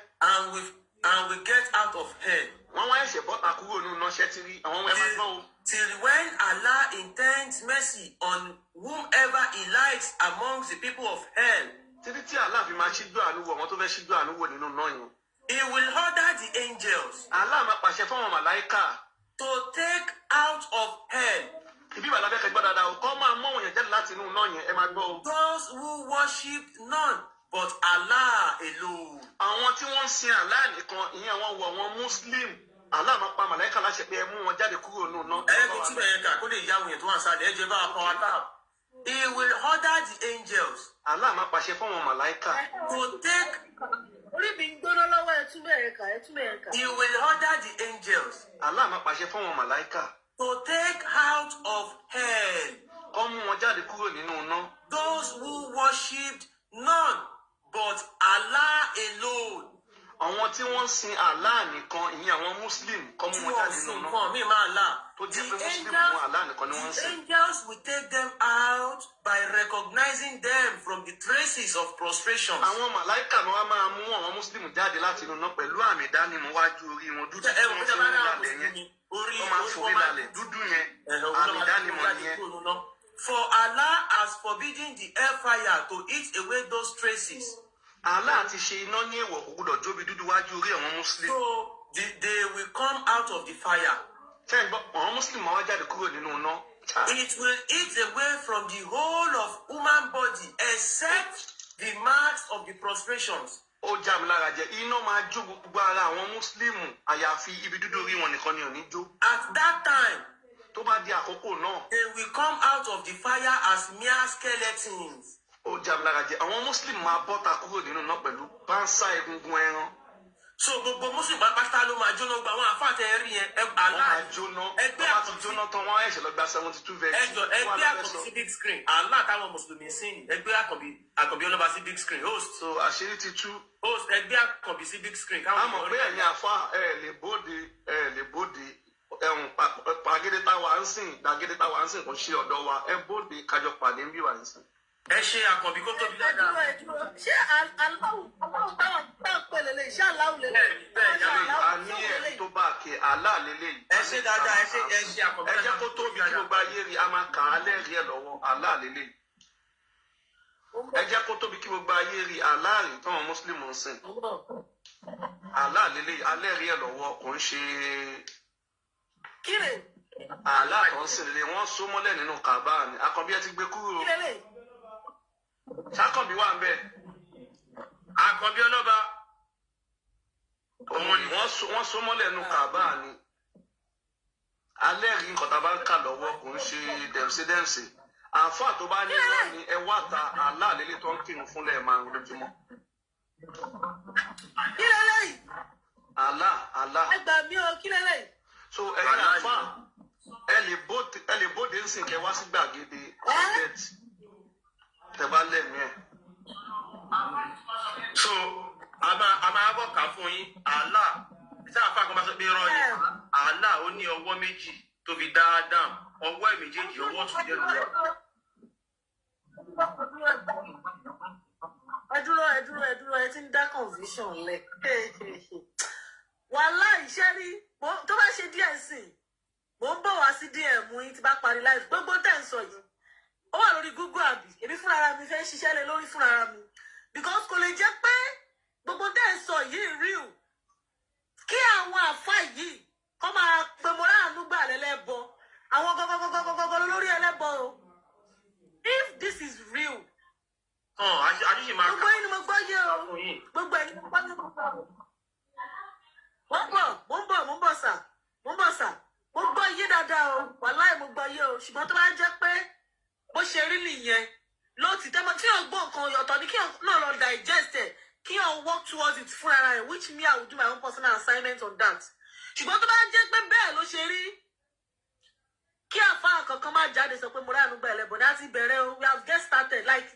and will get out of hell. wọ́n wá ẹ̀ṣẹ̀ bọ́ta kúrò nínú náà ṣẹ́tírí. àwọn ọmọ ẹ máa gbọ́ o. Till when Allah intends mercy on whomever He likes amongst the people of hell, títí tí Allah fi máa ṣíjú àánú wò àwọn tó fẹ́ ṣíjú àánú wò nínú náà yẹn. He will order the angels Allah máa pàṣẹ fún àwọn màláíkà to take out of hell ibi ìbàdàn fẹ́ kẹgbọ́ dáadáa o, kọ́ máa mọ́ òyìn jáde láti inú náà yẹn. Ẹ máa gbọ́ o. those who worship none but Allah alone. àwọn tí wọ́n ń sin Allah nìkan, ìyẹn àwọn wọ àwọn Muslim, Allah máa pa màláíkà láṣẹ pé ẹ mú wọn jáde kúrò nínú náà. Ẹ kò túbọ̀ yẹn kà kó lè yá àwọn èèyàn tó wà sálẹ̀ ẹ jẹ́ bá a kọ́ wa tà. He will order the angels Allah máa pàṣẹ fún àwọn màláíkà. to take. orí mi ń gbóná lọ́wọ́ ẹtúmẹ̀ẹ̀ka. He will order the angels Allah máa pàṣẹ fún àwọn màláíkà to take out of hell kọ́ mú wọn jáde kúrò nínú náà. those who worshipped none but Allah alone. àwọn tí wọ́n ń sin Allah nìkan, ìyẹn àwọn Muslim, kọ́ mú wọn jáde nínú náà. nǹkan mi máa là. tó jẹ́ pé The Muslim angels- wọn Allah nìkan ni wọ́n ń The sìn. angels will take them out by recognizing them from the traces of prostrations. àwọn màláíkà ni wọ́n máa mú àwọn Muslim jáde láti inú náà pẹ̀lú àmì ìdánimọ̀ wájú orí wọn dúdú tí wọ́n fi ń lálẹ́ yẹn. wọ́n máa ń forí lálẹ́ dúdú yẹn, àmì ìdánimọ̀ yẹn. For Allah has forbidden the hellfire to eat away those traces. Allah ti ṣe iná ní èèwọ̀, kò gbọdọ̀ jóbi dúdú wájú orí àwọn Muslim. So they will come out of the fire. ṣé ń gbọ́, àwọn Muslim máa wá jáde kúrò nínú iná. It will eat away from the whole of human body except the marks of the prostrations. ó já mi lára jẹ, iná máa jó gbogbo ara àwọn Muslim àyàfi ibi dúdú orí wọn nìkan ni ò ní jó. At that time, tó bá di àkókò náà, they will come out of the fire as mere skeletons. ó já mi lára jẹ, àwọn Muslim máa bọ́ta kúrò nínú iná pẹ̀lú pánsá egungun ẹran. So gbogbo Muslim pátá ló máa jóná gba àwọn àfáàtẹ rí yẹn. wọ́n máa jóná, wọ́n bá ti jóná tán wọ́n á ẹ̀ṣẹ̀ lọ gba 72 verses. ẹgbẹ́ àkànbí sí big screen. Allah táwọn Mùsùlùmí sí ni ẹgbẹ́ àkànbí ọlọ́ba sí big screen. Host so àṣírí ti tú. ẹgbẹ́ àkànbí sí big screen. a mọ̀ pé ẹ̀yin àfa lè bóde ẹ̀hún pàgédé táwa ń sìn kò ṣe ọ̀dọ̀ wa, ẹ bóde kájọ pàdé ń bí wà ń sìn. ẹ ṣe àkànbí kó tóbi dáadáa. ṣé aláwọ̀ táwọn pè lélẹ̀ ṣé aláwọ̀ lélẹ̀. a ní ẹ̀rí tó bá ké Allah lélẹ́yìí. ẹ ṣe dáadáa ẹ ṣe àkànbí. ẹ jẹ́ kó tóbi kí gbogbo ayé rí, a máa kàn án lẹ́rìí ẹ̀ lọ́wọ́ Allah lélẹ́yìí. ẹ jẹ́ kó tóbi kí gbogbo ayé rí, Allah rí táwọn Muslim ń sìn. Allah lélẹ́yìí, alẹ́ rí ẹ̀ lọ́wọ́, kò ń ṣe kíre Allah tó ń sìn lélẹ́yìí. wọ́n so mọ́lẹ̀ nínú Kaaba ni. Àkànbí ẹ ti gbé kúrò. kílélẹ̀. Ṣàkànbí wà ń bẹ̀. Àkànbí ọlọ́ba. òun ni wọ́n so mọ́lẹ̀ nínú Kaaba ni. alẹ́ rí nǹkan tá a bá ń kà lọ́wọ́, kò ń ṣe dẹ̀mṣẹ́dẹ̀mṣẹ́. àǹfà tó bá ní wọ́n ní ẹ wá ta Allah lélẹ́yìí tó ń kírun fúnlẹ̀ máa ń lójúmọ́. kílélẹ̀ yìí. Allah. ẹ gbà mí o kílélẹ̀. so ẹ̀yin àǹfà ẹ lè bóde ń sìn kẹ wá sí gbàgede ọ̀gẹ́tì tẹ bá lẹ́mìí ẹ̀. So a máa bọ̀ ká fún yín. Allah tí àfa kan bá sọ pé irọ́ ni Allah ó ní ọwọ́ méjì tó fi dá Adam, ọwọ́ ẹ̀ méjèèjì ọwọ́ tún jẹ́ lóra. ẹ dúró ẹ ti ń dá confusion lẹ. wàhálà iṣẹ́ rí tó bá ṣe díẹ̀ sí i mo ń bọ̀ wá sí díẹ̀ mú yín tí bá parí live gbogbo tẹ̀ ń sọ yìí ó wà lórí Google àbí èmi fúnra mi fẹ́ ṣiṣẹ́ lé lórí fúnra mi because kò lè jẹ́ pé gbogbo tẹ̀ ń sọ yìí rí o kí àwọn àfa yìí kọ́ máa pe mo láàánú gbà lẹ́lẹ́bọ àwọn gọ́gọ́gọ́gọ́gọ́ lórí ẹlẹ́bọ o if this is real. Àdúyè máa gbogbo yín ni mo gbọ́ yé o gbogbo ẹni mo gbọ́ yé o. mo ń bọ̀ sà mo gbọ́ yé dáadáa o wàláì mo gbọ́ yé o ṣùgbọ́n tó bá jẹ́ pé bó ṣe rí nìyẹn lóòtì tẹ́mọ̀ tí yóò gbọ́ nǹkan ọ̀tọ̀ ni kí yóò náà lọ digest ẹ̀ kí yóò work towards it fúnra rẹ̀ which me I will do my own personal assignment on that. ṣùgbọ́n tó bá jẹ́ pé bẹ́ẹ̀ ló ṣe rí kí àfáà kankan má jáde sọ pé mo ránu gba ẹlẹ́bọ̀ láti bẹ̀rẹ̀ o we have get started like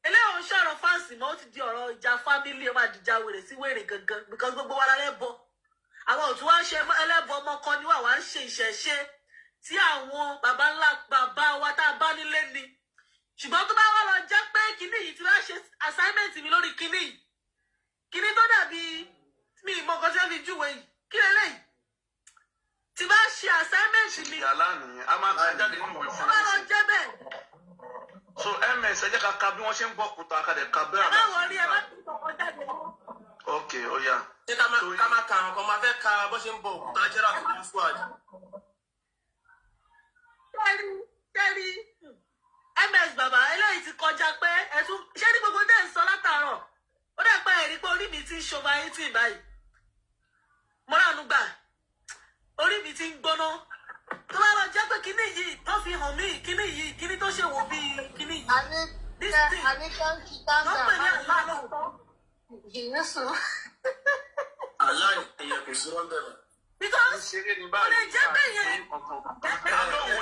eléyìí ń ṣọ̀rọ̀ fáǹsì mọ́ ó ti di ọ̀rọ̀ ìjà family ó máa dìjà wèrè sí wèrè gangan because gbogbo wa lálẹ́ bọ̀ àwọn òtún wá ń ṣe ẹlẹ́bọ̀ ọmọ kan ni wà ń ṣe ìṣẹ̀ṣe tí àwọn bàbá ńlá bàbá wa tá a bá nílé ni ṣùgbọ́n tó bá wà lọ jẹ́ pé kinní yìí ti wá ṣe assignment mi lórí kinní yìí kinní tó dàbí mi ìmọ̀ kan tí wọ́n fi júwe yìí kí lélẹ́yìí tí bá ṣe assignment mi ìyàlá nìyẹn a máa ka jáde nínú ìwé fún wọ́n lọ jẹ́ bẹ́ẹ̀. so ms ẹ jẹ́ ká ka bí wọ́n ṣe ń bọ̀ kúta ká dẹ̀ ka bẹ́ẹ̀. ẹ má wọrí ẹ má tún kọ̀ọ̀kan jáde. ok ó yá. ṣé ká máa ka àwọn kan máa fẹ́ ka bó ṣe ń bọ̀ òkúta jẹ́rà tó ń fún àjò. tẹ́rí ms bàbá eléyìí ti kọjá pé ẹ̀tún ṣé ní gbogbo dé ń sọ látàárọ̀ ó dẹ̀ pé ẹ̀rí pé orí mi ti ń ṣọba eighteen báyìí mo ránú gbà orí mi ti ń gbóná tó bá lọ jẹ́ pé kíní yìí tó fi hàn mí kíní yìí kíní tó ṣe wò bí kíní yìí. àní kan kí táǹgà wọ́n pè ní àlá lọ́wọ́. Jésù. aláì ẹ̀yẹ kò sí wọ́n bẹ̀rẹ̀. because ó lè jẹ́ pé yẹn. òun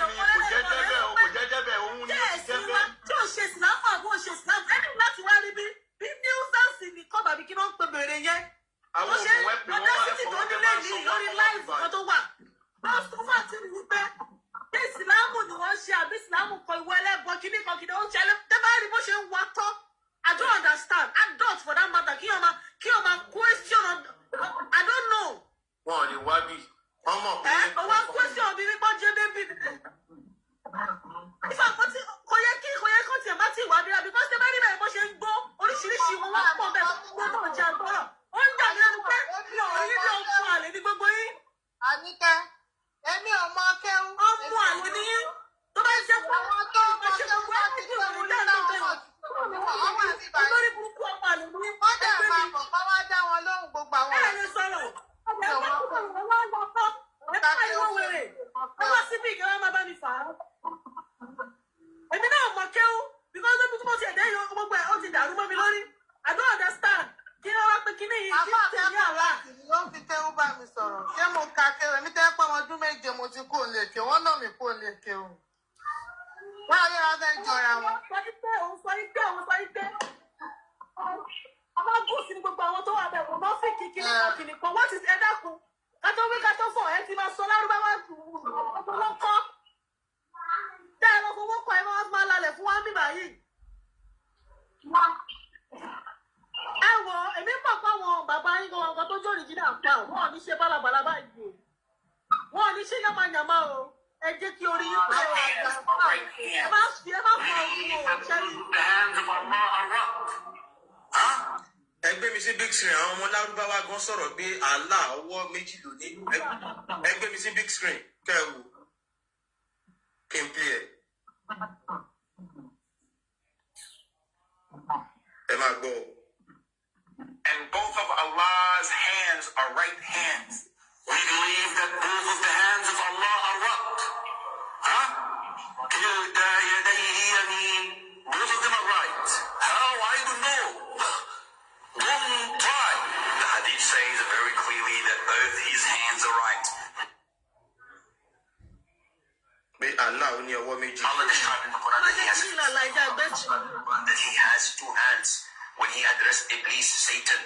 ni kò jẹ́jẹ́ bẹ́ẹ̀ o kò jẹ́jẹ́ bẹ́ẹ̀ òun ni ó ti jẹ́ bẹ́ẹ̀. tí o ṣe ìsìlámù àbí o ṣe ìsìlámù ẹni láti wá rí bí nuisance nìkan bàbí kí wọ́n ń pè bèrè yẹn. àwọn òun wẹ́ pé wọ́n máa fọwọ́ bẹ́ẹ̀ máa sọ lórí láìsí kan tó wà. báwo tó fà tí mi pé bí ìsìlámù ni wọ́n ṣe àbí ìsìlámù kan ìwọ ẹlẹ́bọ kíní kan kìdí ó ń ṣẹlẹ̀ tẹ́ bá rí bó ṣe ń wá tán I don't understand adult for that matter kí o máa question I don't know. wọn ò lè wá bí wọn mọ̀ pé. ọwọ́ question obìnrin kan jẹ́ bébí. ìfà kò yẹ kó tiẹ̀ má ti wá bí ra because tẹ́ bá rí bẹ́ẹ̀ bó ṣe ń gbọ́ oríṣiríṣi wọn wá pọ̀ bẹ́ẹ̀ gbọ́ náà jẹ́ àgbọ̀rọ̀ ó ń jà lẹ́nu pé mi ò rí ní ọkùn àlè ní gbogbo yín. Àníkẹ́ èmi ò mọ kéwú. ó mú àlè ní yín tó bá jẹ́ pé àwọn tó mọ kéwú láti tó ní lẹ́nu ọmọ àti ìbàdàn. olórí burúkú ọmọ àlè ní yín. wọ́n dẹ̀ máa bọ̀ kọ́ wá dá wọn lóhùn gbogbo àwọn ẹ̀ lè sọ̀rọ̀ ọmọ síbí ìgbà máa bá mi fà á. èmi náà mọ kéwú because ẹbí tí mo ti ẹ̀dẹ́ yìí gbogbo ẹ̀ ó ti dàrú mọ́ mi lórí I don't understand kí wọ́n wá pé kíní yìí kí n tẹ̀lé àlá. ló ń fi kéwú bá mi sọ̀rọ̀ ṣé mo ka kéwú èmi tẹ́ pé ọmọ ọdún méje mo ti kó lè ké wọ́n náà mi kó lè kéwú. wọ́n á yára fẹ́ jọra wọn. òun sọ ipé ọmọ gúúsù ni gbogbo àwọn tó wà bẹ̀ wọ́n máa fi kìkìnì kan wọ́n ti ẹ dákun kátó wí kátó fọ̀ ẹ ti máa sọ lárúbáwá ọ̀pọ̀lọpọ̀ kọ́ dá ẹ lọ fowó kọ́ ẹ máa lálẹ̀ fún wa ń bíbá yìí. ẹ wọ èmi mọ̀ pé àwọn bàbá yín gan ọkọ tó jó òrìjìnà pa wọn ò ní ṣe bálabàlà báyìí o wọn ò ní ṣe yàmàyàmà o ẹ jẹ́ kí orí yín pẹ́ ẹ má fọ ogun o ṣẹ́yìn. ẹgbẹ́ mi sí big screen àwọn ọmọ lárúbáwá gan sọ̀rọ̀ pé àlá ọwọ́ méjì ló ní ẹgbẹ́ mi sí big screen kẹ́wù kí n play ẹ̀. ẹ máa gbọ́. And both of Allah's hands are right hands. We believe that both of the hands of Allah are right. Huh? كِلْتَا يَدَيْهِ يَمِينٌ. Both of them are right. How? I don't know. Don't try. The Hadith says very clearly that both his hands are right. pé àlá ò ní ọwọ́ méjì. Allah described in the Quran that he has two hands when he addressed Iblis, Satan.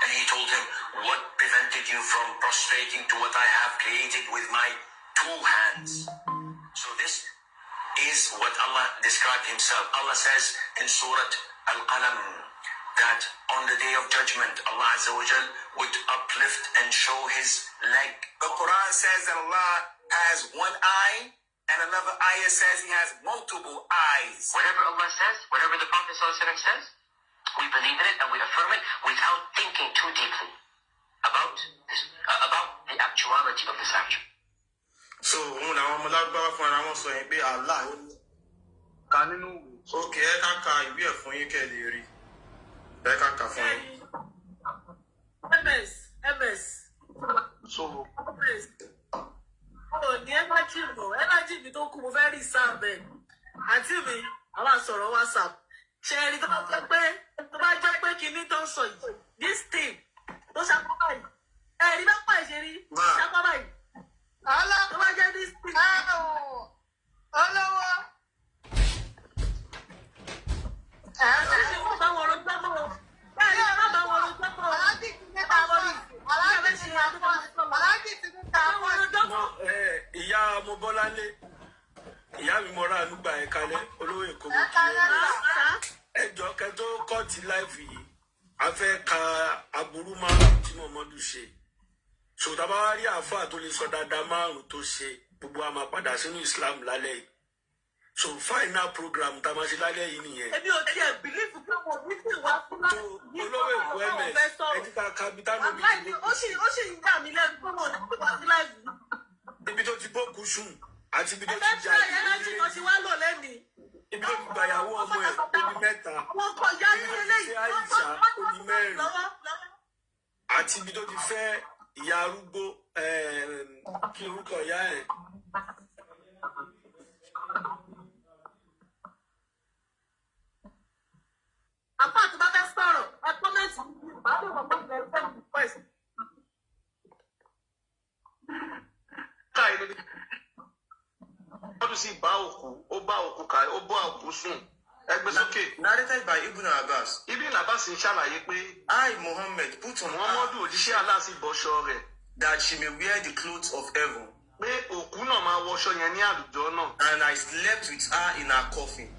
And he told him, what prevented you from prostrating to what I have created with my two hands? So this is what Allah described himself. Allah says in Surah Al-Qalam that on the day of judgment, Allah Azza wa Jal would uplift and show his leg. The Quran says that Allah has one eye, and another ayah says he has multiple eyes. Whatever Allah says, whatever the Prophet says, we believe in it and we affirm it without thinking too deeply about this, about the actuality of this action. so òun làwọn ọmọ lágbára fún ara wọn sọ yẹn pé àlá ò ní. ka nínú ìwé. ok ẹ ká ka ìwé ẹ̀ fún yín kẹ́ ẹ lè rí ẹ ká kà fún yín. ms. so ní ẹnájì mi tó kù mo fẹ́ rí sáàbẹ̀ àǹtí mi àwa sọ̀rọ̀ WhatsApp ṣe rí tó bá jẹ́ pé kinní tó ń sọ yìí this thing tó ṣapá báyìí ẹ̀rí bá pàì ṣe rí ṣapá báyìí tó bá jẹ́ this thing. Olówó. ṣe fún bá wọn rojọ́ mọ́ o bẹ́ẹ̀ ni má bá wọn rojọ́ mọ́ o Aláàjì ti ní ta fọ́ọ̀lù. Aláàjì ti ní ta fọ́ọ̀lù. Ìyá Mobọ́láńlé, ìyá mi mọ́ra àlùgbà ẹ̀ kalẹ̀ olówó Èkó mo kí ẹjọ́ kẹtó kọ́ọ̀tì láìfì yìí a fẹ́ ka aburú márùn-ún tí Muhammadu ṣe ṣòtá bá wá rí àáfàá tó lè sọ dáadáa márùn-ún tó ṣe gbogbo a máa padà sínú Islam lálẹ́ yìí so final program tá a máa ṣe lálẹ́ yìí nìyẹn. èmi ò tiẹ̀ bìlífù pé mo ní sí ìwà fúlàní olówó Èkó ms ẹjí ká kábítánù bí ó sì ń yà mí lẹ́nu pé mo ní sí ìwà fúlàní. ibi tó ti bókun sùn àti ibi tó ti ẹgbẹ́ jà tí ẹ̀yẹ́ láti kọ́ sí wá lò lẹ́nìí. ibi tó ti gbàyàwó ọmọ ẹ̀ ó di mẹ́ta wọ́n kọ̀ ya ní eléyìí Àìṣà ó di mẹ́rin àti ibi tó ti fẹ́ ìyá arúgbó kí orúkọ ìyá ẹ̀. àpá àti bá fẹ́ sọ̀rọ̀ ẹ kọ́mẹ́ǹtì bá lè wọ́n pọ̀ ẹ fẹ́ mi pọ̀ ẹ̀sìn. Muhammadu sì bá òkú ká ó bá òkú sùn ẹgbẹ́ sókè. Narrated by Ibn Abbas. Ibn Abbas ń ṣàlàyé pé I, Mohammed, put on Muhammadu her òjíṣẹ́ Allah sì bọ́ṣọ rẹ̀ that she may wear the clothes of heaven, pé òkú náà máa wọṣọ yẹn ní àlùjọ náà. and I slept with her in her coffin,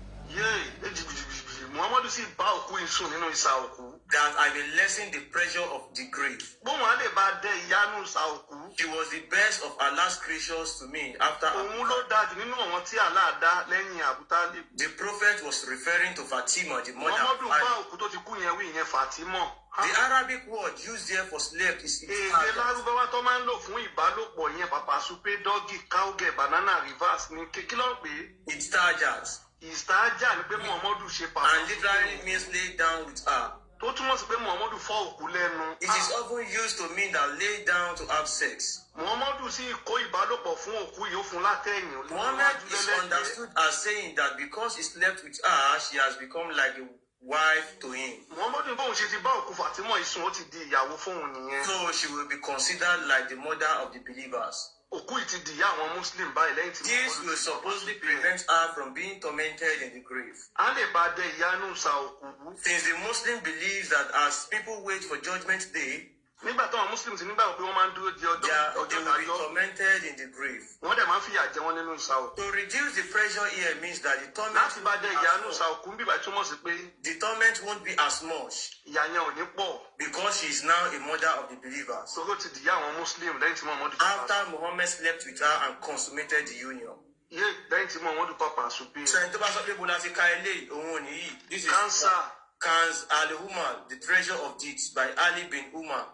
Muhammadu sì bá òkú yìí sùn nínú ìsà òkú. that I may lessen the pressure of the grave. bóun á lè bá dẹ ìyanu ìsà òkú. She was the best of Allah's creatures to me after òun ló dájú nínú àwọn tí Allah dá lẹ́yìn Abu Talib. the prophet was referring to Fatima, the mother Muhammadu of bá Ali. òkú tó ti kú yẹn wí yẹn Fatima. The Arabic word used there for slept is èdè istaja. lárúbáwá tó máa ń lò fún ìbálòpọ̀ yẹn pàpà súpé dọ́gì káwgẹ̀ banana reverse ní kí ló ń pè é. Istajas, ìstájà ni pé Muhammadu ṣe and pàpà literally means lay down with her. tó túmọ̀ sí pé Muhammadu fọ́ òkú lẹ́nu. It is often used to mean that lay down to have sex. Muhammadu sì kó ìbálòpọ̀ fún òkú yìí ó fún látẹ̀yìn. Muhammad is understood as saying that because he slept with her, she has become like a wife to him. Muhammadu bóun ṣe ti bá òkú Fatima ìsùn ó ti di ìyàwó fóun nìyẹn. So she will be considered like the mother of the believers. òkú yìí ti di ìyá àwọn Muslim báyìí lẹ́yìn tí This will supposedly prevent her from being tormented in the grave. a lè bá dẹ ìyanu sa òkú. Since the Muslim believes that as people wait for Judgment Day, nígbà táwọn Muslim ti nígbà pé wọ́n máa ń dúró di they ọjọ́ will be ìdájọ́ tormented in the grave. wọ́n dẹ̀ máa ń fìyà jẹ wọ́n nínú ìsà òkú. To reduce the pressure here means that the torment láti bá dẹ ìyanu sa òkú ń bíbá túmọ̀ sí pé the torment won't be as much ìyà yẹn ò ní pọ̀. because she is now a mother of the believers. sọ́kò ti dìyà àwọn Muslim lẹ́yìn tí Muhammadu pàpà After Muhammad slept with her and consummated the union. yé lẹ́yìn tí Muhammadu pàpà ṣùgbọ́n. So ẹni tó bá sọ pé bọ́lá ti ka ilé òun ò ní yìí. This is Cancer. Kanz al-Umar, The Treasure of Deeds by Ali bin Umar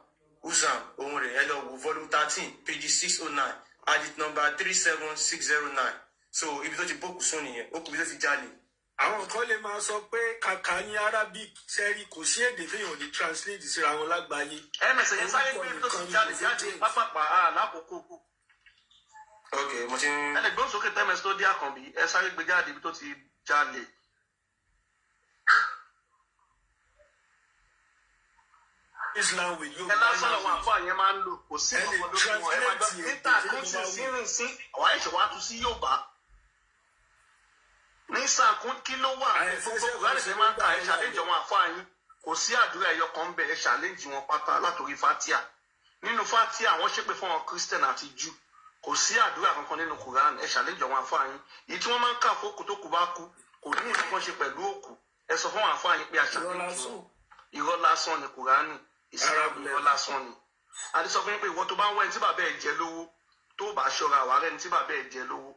Usam òun rẹ̀ ẹ lọ wo volume 13 page 609 hadith number 37609. So ibi tó ti bókù sún nìyẹn ó kù ibi tó ti jalè. àwọn kan lè máa sọ pé kàkà ní Arabic sẹ́rí kò sí èdè téèyàn lè translate síra wọn lágbàáyé. ẹ̀mẹ̀sẹ̀ yẹn sáré pé tó ti jáde jáde pápápá lákòókò kù. Ok mo ti ń. ẹnì gbọ́n sókè tẹ́mẹ̀sì tó dé àkànbí ẹ sáré gbé jáde ibi tó ti jalè. Islam with you. ẹ lásán làwọn àfọ àyẹn máa ń lò kò sí ọmọ lórí wọn ẹ máa gbọ́ níta kúntì sínú àwọn àìsàn wa tún sí Yorùbá ní sàkún kí ló wà gbogbo kùránì ṣe máa ń ta ẹ ṣàlẹ́jì àwọn àfọ àyín kò sí àdúrà ẹyọ kan ń bẹ ẹ ṣàlẹ́jì wọn pátá látòrí fatia nínú fatia àwọn ṣépè fún àwọn Christian àti Jew kò sí àdúrà kankan nínú kùránì ẹ ṣàlẹ́jì àwọn àfọ àyín èyí tí wọ́n máa ń kà fókù tó kù bá kú kò ní ìkankan ṣe pẹ̀lú òkú ẹ sọ fún àwọn àfọ àyín pé àṣàlẹ́jì wọn irọ́ lásán ni kùránì ìsìlámù irọ́ lásán ni àti sọ fún yín pé ìwọ tó bá ń wẹ̀ ní tí bàbá ẹ̀ jẹ lówó tó bá ṣọ́ra àwa rẹ̀ ní tí bàbá ẹ̀ jẹ lówó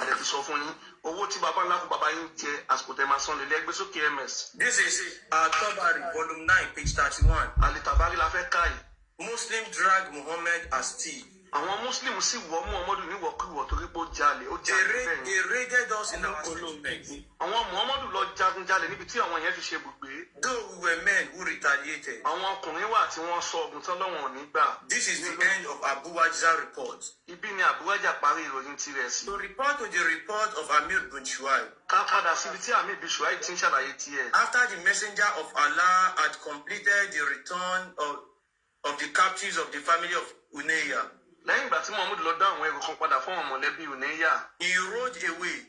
àti ti sọ fún yín owó tí bàbá ńlá fún bàbá yín jẹ àsìkò tẹ̀ máa san lè lẹ́gbẹ́ sókè ms. This is Tabari volume 9 page 31. àlìtàbárí la fẹ́ ká yìí. Muslim drag Muhammad as thief. àwọn Muslim sì wọ Muhammadu níwọ̀kúwọ̀ torí pé ó jalè ó jalè bẹ́ẹ̀ ni. They raided us in our settlement. àwọn Muhammadu lọ jagunjalè níbi tí àwọn yẹn fi ṣe ibùgbé. though we were men who retaliated. Àwọn ọkùnrin wà tí wọ́n sọ ogun tán lọ́wọ́n ò ní gbà. This is the end of Abu Wajza report. Ibi ni Abu Wajza parí ìròyìn tirẹ̀ sí. To report to the report of Amir bin Shuaib. Ká padà síbi tí Amir bin Shuaib ti ń ṣàlàyé tiẹ̀. After the messenger of Allah had completed the return of the captives of the family of Unayya, Lẹ́yìn ìgbà tí Muhammad lọ dá àwọn ẹrù kan padà fún àwọn mọ̀lẹ́bí Unayya, he rode away.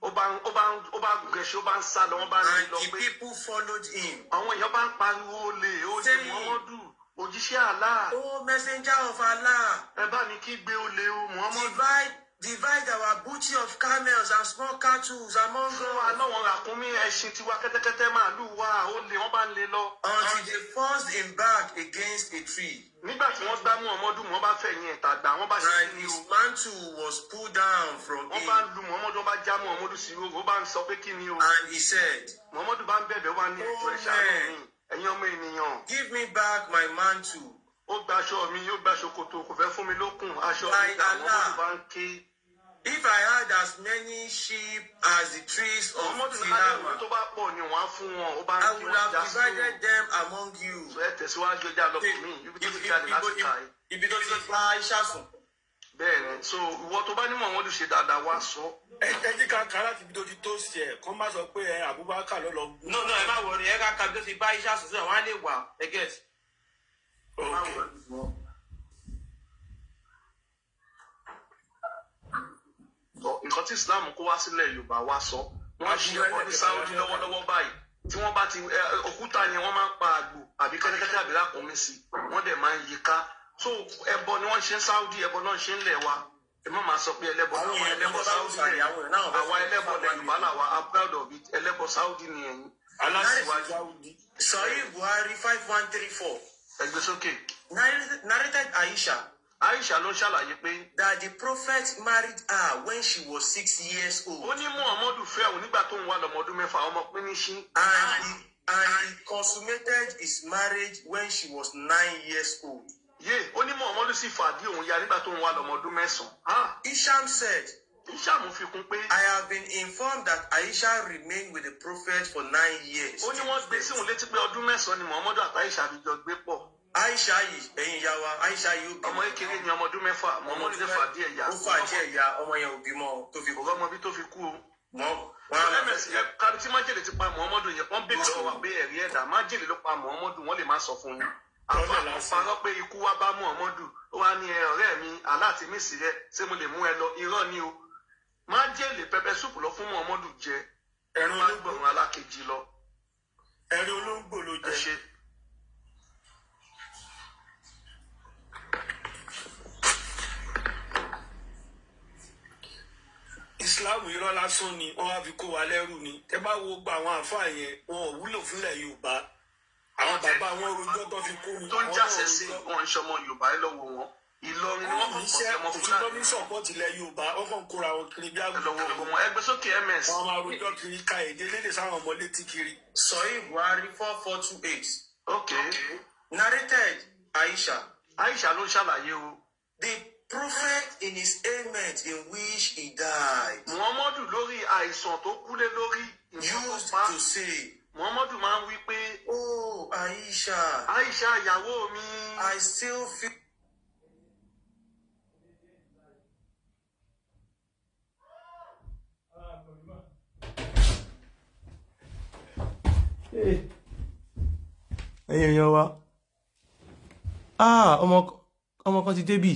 ó bá gẹ̀ṣẹ́ ó bá ń sá lọ, wọ́n bá ń And lọ the pé people followed him. àwọn èèyàn bá ń pariwo olè Muhammadu òjíṣẹ́ Allah. Oh, messenger of Allah, Ẹ bá mi kí gbé olè o Muhammadu. divide our booty of camels and small cattle among Fún wa us. lọ́wọ́n ràkúnmí ẹṣin tiwa kẹ́tẹ́kẹ́tẹ́ màálù wa olè wọ́n bá ń lé lọ. Until they forced him back against a tree. Nígbà tí wọ́n gbá Muhammadu wọ́n bá fẹ̀yìn ẹ̀ta gbà wọ́n bá ṣe And kí ni his o. mantle was pulled down from Wọ́n him. bá lu Muhammadu wọ́n bá já Muhammadu sí ogo wọ́n bá ń sọ pé kí ni o. And he said, Muhammadu bá ń bẹ̀bẹ̀ wá ní ẹ̀jọ̀ ẹ̀ṣẹ̀ mi ẹ̀yin ọmọ ènìyàn. give me back my mantle. Ó gba aṣọ mi ó gba ṣòkòtò kò fẹ́ fún mi lókun aṣọ By mi dà Allah. Muhammadu bá ń ké. If I had as many sheep as the trees of Muhammadu ní káyọ̀ Tilama, tó bá pọ̀ ni wọ́n á fún wọn ó bá ń I kí would wọ́n já have sí divided them among you. o. Ẹ tẹ̀síwájú ọjà lọ́kùnrin mi ibi tó ti jáde láti kà í. Ibi tó ti bá Aisha sùn. Bẹ́ẹ̀ni so ìwọ tó bá ní Muhammadu ṣe dáadáa wá sọ. ẹ jẹ́ ká kà láti ibi tó ti tó sí ẹ̀ kọ́ má sọ pé Abubakar ló lọ gún. No, ẹ má wọrí ẹ ká ka bí ó ti bá iṣẹ́ àṣìṣe wọn á lè wà ẹ get. Nǹkan tí Islam kó wá sílẹ̀ Yorùbá wá sọ wọ́n ṣe ẹbọ ní Saudi lọ́wọ́lọ́wọ́ báyìí tí wọ́n bá ti òkúta yẹn wọ́n máa ń pa àgbò àbí kẹ́tẹ́kẹ́tẹ́ àbí lákùnmí sí wọ́n dẹ̀ máa ń yí ká so ẹbọ ni wọ́n ṣe ń Saudi ẹbọ náà ṣe ń lẹ̀ wa ẹ má máa sọ pé ẹlẹ́bọ àwọn ẹlẹ́bọ Saudi ni àwa ẹlẹ́bọ lẹ̀ Yorùbá làwa I'm proud of it ẹlẹ́bọ Saudi ni ẹ̀yin. aláṣíwájú Sahih Buhari 5134. Ẹgbẹ́ sókè. Narrated Aisha ló ṣàlàyé pé that the prophet married her when she was 6 years old. ó ní Muhammadu fẹ́ òun nígbà tó ń wá lọ́mọ ọdún mẹ́fà ọmọ pín ní ṣí. And he consummated his marriage when she was 9 years old. Ó ní Muhammadu sì fàdí òun ya nígbà tó ń wá lọ́mọ ọdún mẹ́sàn-án. Isham said, Isham fi kún pé I have been informed that Aisha remained with the prophet for 9 years. ó ní wọ́n gbé sí òun létí pé ọdún mẹ́sàn-án ni Muhammadu àti Aisha fi jọ gbé pọ̀. Aisha yìí ẹ̀yin ìyá wa Aisha yìí ó bímọ. Ọmọ kékeré ni ọmọ ọdún mẹ́fà Muhammadu lè fàdí ẹ̀yà. Ó fàdí ẹ̀yà ọmọ yẹn ò bímọ tó fi kú. Ọ̀gá ọmọ bí tó fi kú o. MS kárí tí májèlé ti pa Muhammadu yẹn wọ́n bèèrè lọ́wọ́ wa pé ẹ̀rí ẹ̀dá májèlé ló pa Muhammadu wọ́n lè má sọ fún yín. Àwọn àpárọ̀ pé ikú wá bá Muhammadu ó wá ní ọ̀rẹ́ mi aláàtí mi sí rẹ ṣé mo lè mú ẹ lọ irọ́ ni o. Májèlé pẹpẹ súpù lọ fún Muhammadu jẹ ẹ̀rùn olóńgbòrún alákejì lọ. ẹ̀rín olóńgbò ló Ẹ jẹ. ṣe. Islam irọ́ lásán ni wọ́n wá fi kó wa lẹ́rù ni tẹ́ bá wo gba àwọn àǹfààní yẹn wọn ò wúlò fúnlẹ̀ Yorùbá àwọn bàbá wọn rojọ́ tó fi kó mi. Tó ń jáṣẹ́ sí wọn ń ṣọmọ Yorùbá ẹ lọ́wọ́ wọn. Ìlọrin ni wọ́n kàn iṣẹ́ fọ́ ọmọ òtítọ́ Fúlàní. ní sọ̀pọ̀tì ilẹ̀ Yorùbá wọ́n kàn kóra wọn kiri bí Ẹ àgùntàn. lọ́wọ́ ọmọ ẹgbẹ́ sókè MS. wọ́n máa rojọ́ kiri ka èdè lédè sáwọn ọmọ létí kiri. Sahih Buhari 4428. Okay. Narrated Aisha. Aisha ló ń ṣàlàyé o. The prophet in his ailment in which he died Muhammadu lórí àìsàn tó kúlé lórí used ìfọ̀kànpá. to say, Muhammadu máa ń wí pé oh Aisha, Aisha ìyàwó mi. I still feel ẹ̀yin èèyàn wa ọmọ kan ti débì